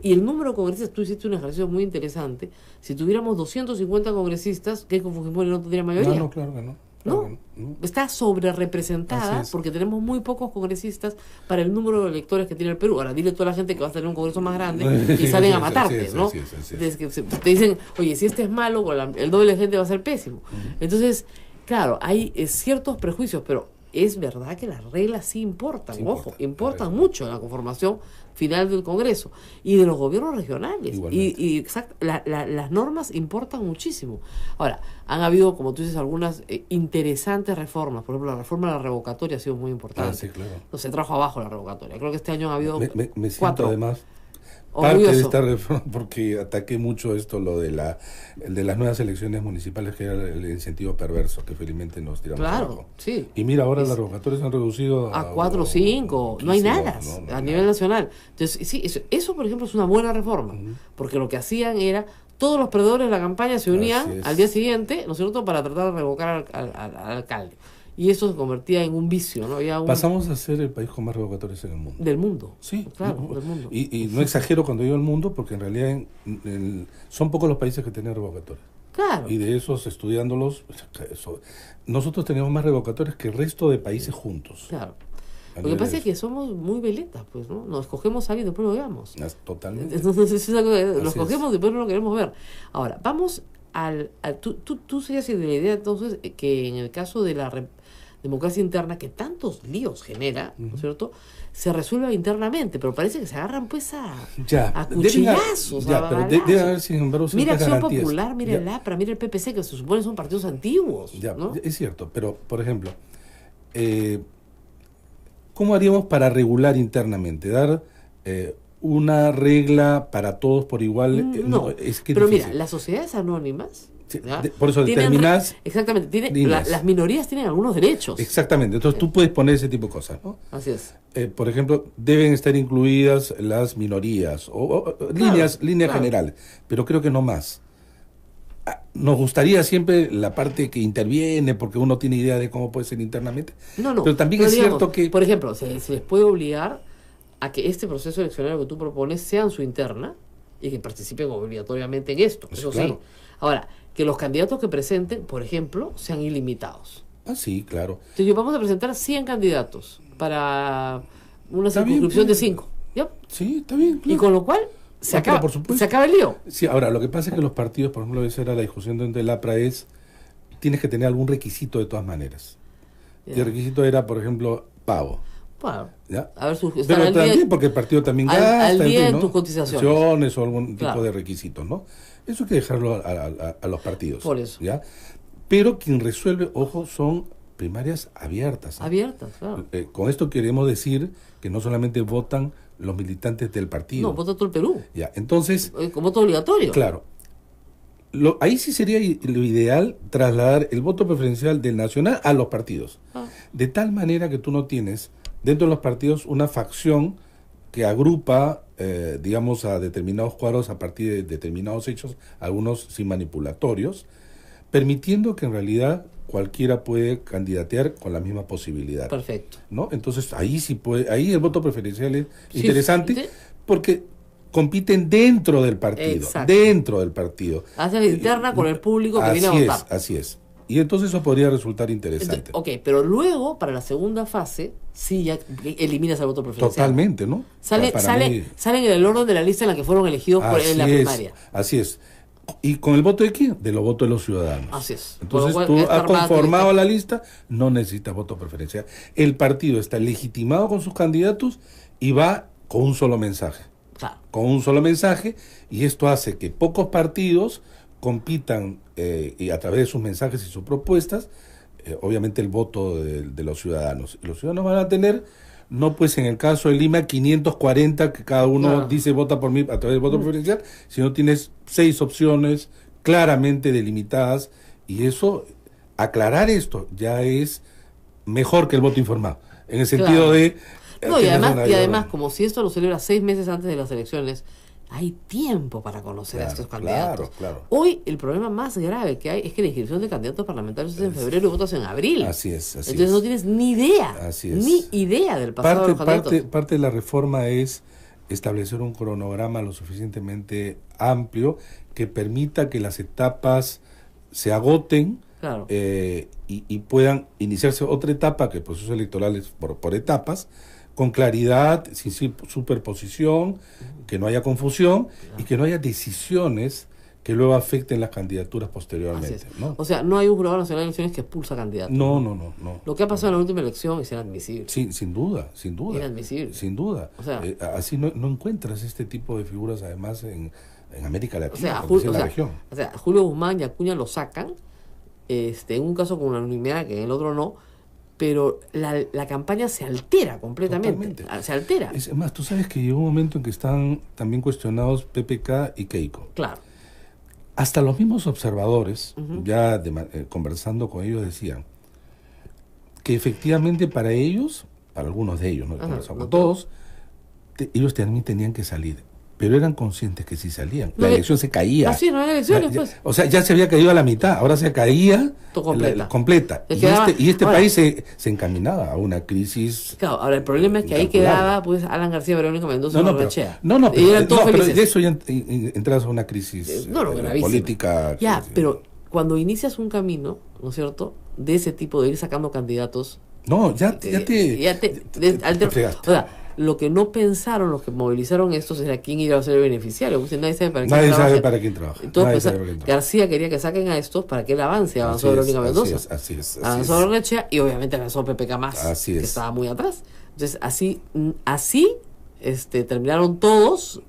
Y el número de congresistas, tú hiciste un ejercicio muy interesante. Si tuviéramos 250 congresistas, Keiko Fujimori no tendría mayoría. No, claro que no. ¿No? Está sobre representada porque tenemos muy pocos congresistas para el número de electores que tiene el Perú. Ahora dile a toda la gente que vas a tener un congreso más grande y salen a matarte, ¿no? Te dicen, oye, si este es malo, con el doble de gente va a ser pésimo. Entonces, claro, hay ciertos prejuicios, pero es verdad que las reglas sí importan, importan mucho en la conformación final del Congreso y de los gobiernos regionales. Y las normas importan muchísimo. Ahora, han habido, como tú dices, algunas interesantes reformas. Por ejemplo, la reforma de la revocatoria ha sido muy importante. Claro. No se trajo abajo la revocatoria. Creo que este año ha habido me siento 4. Además Orgulloso. parte de esta reforma porque ataqué mucho esto, lo de el de las nuevas elecciones municipales, que era el incentivo perverso que felizmente nos tiramos abajo. Sí. Y mira, ahora las revocatorias se han reducido a 4 o 5, no hay nada a nivel nacional. Entonces, sí, eso por ejemplo es una buena reforma, porque lo que hacían era todos los perdedores de la campaña se unían al día siguiente, ¿no es cierto?, para tratar de revocar al alcalde. Y eso se convertía en un vicio, ¿no? Pasamos a ser el país con más revocatorios en el mundo. Del mundo. Sí, claro, del mundo. Y no exagero cuando digo el mundo, porque en realidad son pocos los países que tienen revocatorios. Claro. Y de esos, estudiándolos, nosotros tenemos más revocatorios que el resto de países juntos. Claro. Lo que pasa es que somos muy veletas, pues, ¿no? Nos escogemos a alguien y después lo veamos. Totalmente. Entonces, es una cosa, lo escogemos y después no lo queremos ver. Ahora, vamos tú serías de la idea, entonces, que en el caso de la democracia interna, que tantos líos genera, ¿no es cierto?, se resuelva internamente, pero parece que se agarran pues a cuchillazos. Pero debe haber, sin embargo, mira Acción garantías. Popular, mira el APRA, mira el PPC, que se supone son partidos antiguos. ¿No? Es cierto, pero, por ejemplo, ¿cómo haríamos para regular internamente? ¿Dar una regla para todos por igual? No, es que pero difícil. Mira, las sociedades anónimas... por eso determinás... Exactamente, las minorías tienen algunos derechos. Exactamente, entonces tú puedes poner ese tipo de cosas, ¿no? Así es. Por ejemplo, deben estar incluidas las minorías, o líneas generales, pero creo que no más. Nos gustaría siempre la parte que interviene, porque uno tiene idea de cómo puede ser internamente. No, pero también es cierto que... Por ejemplo, se les puede obligar a que este proceso eleccionario que tú propones sea en su interna y que participen obligatoriamente en esto. Eso claro. Sí. Ahora, que los candidatos que presenten, por ejemplo, sean ilimitados. Sí, claro. Entonces, vamos a presentar 100 candidatos para una circunscripción de 5. ¿Ya? Sí, está bien. Claro. Y con lo cual se acaba el lío. Sí, ahora, lo que pasa es que los partidos, por ejemplo, esa era la discusión dentro del APRA, tienes que tener algún requisito de todas maneras. Y el requisito era, por ejemplo, pago. Bueno, ¿ya? a ver, estar Pero al día- también porque el partido también al gasta, día en fin, en tus cotizaciones. Cotizaciones o algún Claro. tipo de requisitos, ¿no? Eso hay que dejarlo a los partidos. Por eso. ¿Ya? Pero quien resuelve, ojo, son primarias abiertas. ¿eh? Abiertas, claro. Con esto queremos decir que no solamente votan los militantes del partido. No, vota todo el Perú. Ya, entonces, Como voto obligatorio. claro, ahí sí sería lo ideal trasladar el voto preferencial del nacional a los partidos. Ah. De tal manera que tú no tienes dentro de los partidos una facción que agrupa, digamos, a determinados cuadros a partir de determinados hechos, algunos sin manipulatorios, permitiendo que en realidad cualquiera puede candidatear con la misma posibilidad. Perfecto. ¿No? Entonces ahí sí puede, ahí el voto preferencial es Sí, interesante sí. porque compiten dentro del partido, Exacto. dentro del partido. Hace la interna con el público que viene a Así votar. así es. Y entonces eso podría resultar interesante. Ok, pero luego, para la segunda fase, sí ya eliminas el voto preferencial. Totalmente, ¿no? Salen en el orden de la lista en la que fueron elegidos en la primaria. Así es. ¿Y con el voto de quién? De los votos de los ciudadanos. Así es. Entonces Por lo tú cual, has armada tu conformado lista. la lista, no necesitas voto preferencial. El partido está legitimado con sus candidatos y va con un solo mensaje. Claro. Con un solo mensaje, y esto hace que pocos partidos compitan y a través de sus mensajes y sus propuestas, obviamente el voto de los ciudadanos. Y los ciudadanos van a tener, no pues en el caso de Lima, 540 que cada uno Claro. dice vota por mí a través del voto preferencial, sino tienes 6 opciones claramente delimitadas, y eso, aclarar esto ya es mejor que el voto informado, en el sentido Claro. de... No, y tener además, una- como si esto lo celebra 6 meses antes de las elecciones, hay tiempo para conocer a Claro, estos candidatos. claro. Hoy el problema más grave que hay es que la inscripción de candidatos parlamentarios es en febrero y votas en abril. Así es, así Entonces es. no tienes ni idea, Así es. ni idea del pasado de los candidatos. Parte de la reforma es establecer un cronograma lo suficientemente amplio que permita que las etapas se agoten, Claro. y puedan iniciarse otra etapa, que el proceso electoral es por etapas, con claridad, sin superposición, que no haya confusión y que no haya decisiones que luego afecten las candidaturas Así posteriormente. es. ¿No? O sea, no hay un jurado nacional de elecciones que expulsa candidatos. No. Lo que ha pasado en la última elección es inadmisible. Sí, sin duda. Inadmisible. Sin duda. O sea, así no encuentras este tipo de figuras, además, en América O Latina, sea, por decir la región. Julio Guzmán y Acuña lo sacan, en un caso con unanimidad, que en el otro no, pero la campaña se altera completamente. Totalmente. Se altera. Es más, tú sabes que llegó un momento en que están también cuestionados PPK y Keiko. Claro. Hasta los mismos observadores, ya conversando con ellos, decían que efectivamente para ellos, para algunos de ellos, no he Ajá, conversado no con todos, ellos también tenían que salir. Pero eran conscientes que si salían, la No, elección se caía. Así, no hay elecciones, Ya- pues. O sea, ya se había caído a la mitad, ahora se caía Todo completa. completa. Le Y quedaba- este ahora- país se encaminaba a una crisis. Claro, ahora el problema es que ahí Incalculable. quedaba pues Alan García Verónica Mendoza y Pero, Barnechea. no, y eran todos pero felices. de eso ya entras a una crisis No, gravísima. política. Ya, que- pero cuando inicias un camino, ¿no es cierto?, de ese tipo, de ir sacando candidatos, No, ya te fregaste. o sea, lo que no pensaron, los que movilizaron estos, era quién iba a ser el beneficiario. Porque nadie sabe para quién Nadie trabaja. sabe para quién trabaja. Entonces, Nadie pues, sabe para quién trabaja. García quería que saquen a estos para que él avance. Avanzó Así es, Verónica Mendoza. así es. Avanzó Barnechea y obviamente avanzó PPK más, Así que es. estaba muy atrás. Entonces, así terminaron todos